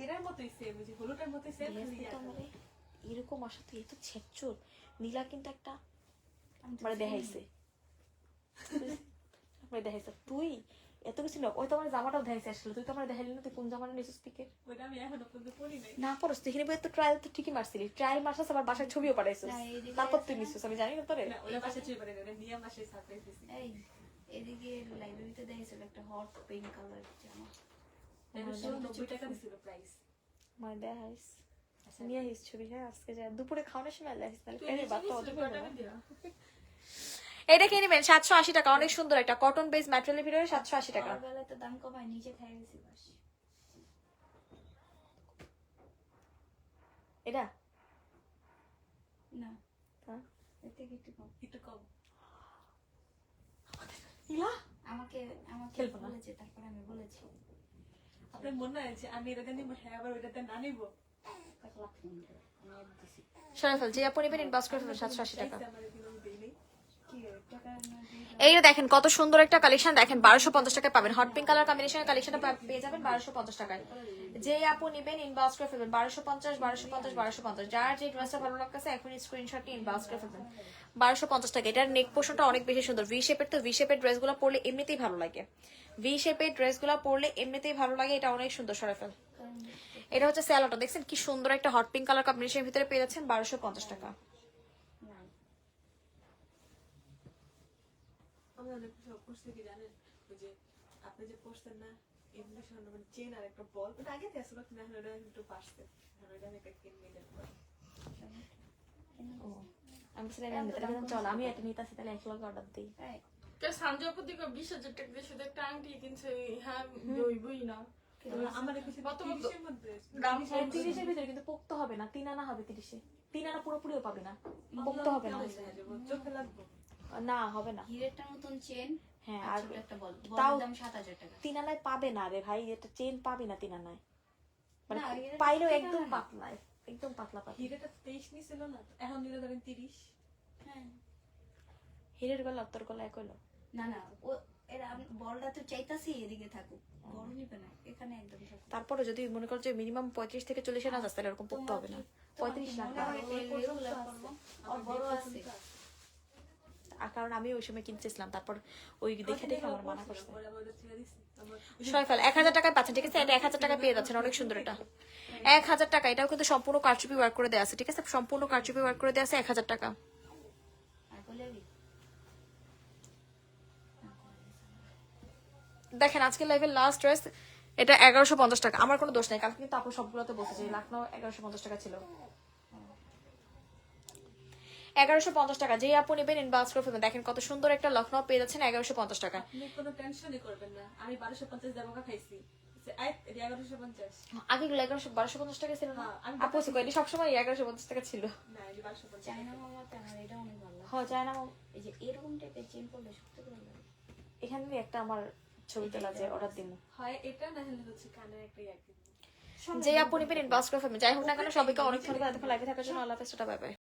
এরার মতোই সেম, ওই যে হলুদের মতোই সেম। ড্রেস নেই তো আমারে। এরকম আসা তো এত ছেচ্চুর। নীলা কিন্তু একটা মানে দেখাইছে, মানে দেখাইছে তুই এত কিছু না। ওই তো আমার জামাটাও দেখাইছে আসলে, তুই তো আমার দেখাইলি না তুই কোন জামাটা নিছিস পিকে। ওইটা আমি এখনো পর্যন্ত পরি নাই। না করস তুই, এখানে তো ট্রায়াল তো ঠিকই মারছিলি, ট্রায়াল মারছিস আবার বাসায় ছবিও পাঠাইছিস, না, এইদিকে তারপর তুই নিছিস, আমি জানি না তোরে। না ওটা পাশে চুই পারি না, ওটা নিয়ে মাসে সারপ্রাইজ দিছি। এই এদিকে লাইব্রেরিতে দেখেছিল একটা হট পিঙ্ক কালার জামা। এটা 90 টাকা দিছিল প্রাইস। মানে দেখাইস নিয়ে আসিস ছবি। হ্যাঁ আজকে যা দুপুরে খাওয়ানোর সময় দেখাইস তাহলে তুই এই নিচে বাচ্চা নিছিস, অত কয় টাকা দিয়া? এটা কিনে নেবেন 780 টাকা, অনেক সুন্দর একটা কটন বেস ম্যাটেরিয়ালের ভিতরে 780 টাকা। সকালবেলায় তো দাম কমায়, নিচে খাই গেছি বাস। এটা না হ্যাঁ এর থেকে একটু কম। একটু কম। ইলা আমাকে আমাকে খেলবো না। বলেছে, তারপর আমি বলেছি আপনার মনে হয় যে আমি এটাতে নিব, হ্যাঁ আবার ওইটাতে না নিব? তাকে লাখ আমি এক দিছি। সরাফেল যে আপনি নেবেন ইনবক্স করে ফেলবেন 780 টাকা। আমার এগুলো আমি দেই নাই। কি টাকা না দিয়ে এইটা দেখেন কত সুন্দর একটা কালেকশন, দেখেন 1250 টাকায় পাবেন। হট পিঙ্ক কালার কম্বিনেশনের কালেকশনটা পেয়ে যাবেন 1250 টাকায়। যে আপু নেবেন ইনবক্স করে ফেলবেন 1250 1250 1250। যার যে ড্রেসটা ভালো লাগতেছে এখনই স্ক্রিনশট নিয়ে ইনবক্স করে ফেলবেন 1250 টাকা। এটার নেক পোর্শনটা অনেক বেশি সুন্দর, ভি শেপের। তো ভি শেপের ড্রেসগুলো পরলে এমনিতেই ভালো লাগে, ভি শেপের ড্রেসগুলো পরলে এমনিতেই ভালো লাগে। এটা অনেক সুন্দর সরাফেল। এটা হচ্ছে স্যালোটা, দেখছেন কি সুন্দর একটা হট পিঙ্ক কালার কম্বিনেশনের ভিতরে পেয়ে যাচ্ছেন 1250 টাকা। না আমি অনেক শখ করছি কি জানেন, ওই যে আপনি যে পড়ছেন না ইংলিশ মানে চেন আর একটা বল, ওটা আগে দিয়ে আসলো কিনা, এখন ওটা একটু পারছে, এখন ওইটা আমি একটা কিনে নিলাম। আমি বলছিলাম চল আমি এটা নিতে আসি, তাহলে এক লগে অর্ডার দিই। তাই কে সানজয় প্রতি 20,000 টাকা দিয়ে শুধু একটা আংটি কিনছে, হ্যাঁ বই না। আমার কিছু কত মতো? 30 এর মধ্যে দাম 30-এর ভিতরে কিন্তু পোক্ত হবে না, 3 আনা হবে 30-এ। 3 আনা পুরোপুরিও পাবে না, পোক্ত হবে না। চোখে লাগবে। না হবে না। হিরেটার মতন চেন হ্যাঁ আর আর ছোট একটা বল, তাও বলের দাম 7,000 টাকা। 3 আনায় পাবে না রে ভাই, এটা চেন পাবি না 3 আনায়, মানে না, এটা পাইলেও 3 একদম আনা। পাতলা, একদম পাতলা পাতলা। হিরেটা 23 নিছিল না, এখন নিলে ধরেন 30। হ্যাঁ হিরের গলা তোর গলা এক হলো। না না ও এরা বলটা তো চাইতাছি এদিকে থাকুক, বড় নিবে না, এখানে একদম থাকুক। তারপরে যদি মনে করো যে মিনিমাম 35 থেকে 40 না যাচ্ছে তাহলে এরকম পোক্ত হবে না। 35 লাখ টাকা। রেগুলার করবো আর বড় আছে। আর কারণ আমি ওই সময় কিনতেছিলাম, তারপর ওই দেখে দেখে আমার মানা করছে। পরে আমাদের ছেড়ে দিছি আমার সয়ফাল 1000 টাকায় পাচ্ছেন, ঠিক আছে? এটা 1000 টাকায় পেয়ে যাচ্ছেন, অনেক সুন্দর এটা 1000 টাকা। এটাও কিন্তু সম্পূর্ণ কারচুপি ওয়ার্ক করে দেওয়া আছে, ঠিক আছে? সম্পূর্ণ কারচুপি ওয়ার্ক করে দেওয়া আছে 1000 টাকা। আর বলে দি দেখেন আজকে লাইভের লাস্ট ড্রেস, এটা 1150 টাকা। আমার কোনো দোষ নাই, কালকে কিন্তু আপু সবগুলোতে বসেছে। লাখনৌ 1150 টাকা ছিল, 1150 টাকা। যে আপু নেবেন ইনবক্স করে ফেলবেন। দেখেন কত সুন্দর একটা লখনৌ পেয়ে যাচ্ছেন 1150 টাকা। আপনি কোনো টেনশনই করবেন না, আমি 1250 দেবকা খাইছি, আই 1150। আগে 1250 টাকা ছিল না? হ্যাঁ, আমি আপু কইনি সবসময় 1150 টাকা ছিল। না এই 1250। চায়না মামাতে আমার এটা অনেক ভালো লাগে। হ্যাঁ যায় না, এই যে এরকম টাইপের চেন পরলে সত্যি ভালো লাগে। এখানে একটা আমার ছবি তোলা যে অর্ডার দিব। হয় এটা না হলে হচ্ছে কানের একটা ইয়ার কিনবো। যে আপু নেবেন ইনবক্স করে ফেলবেন। যাই হোক না কেন সবাইকে অনেক ধন্যবাদ এতক্ষণ লাইভে থাকার জন্য। আল্লাহ হাফেজ, টাটা, বাই বাই।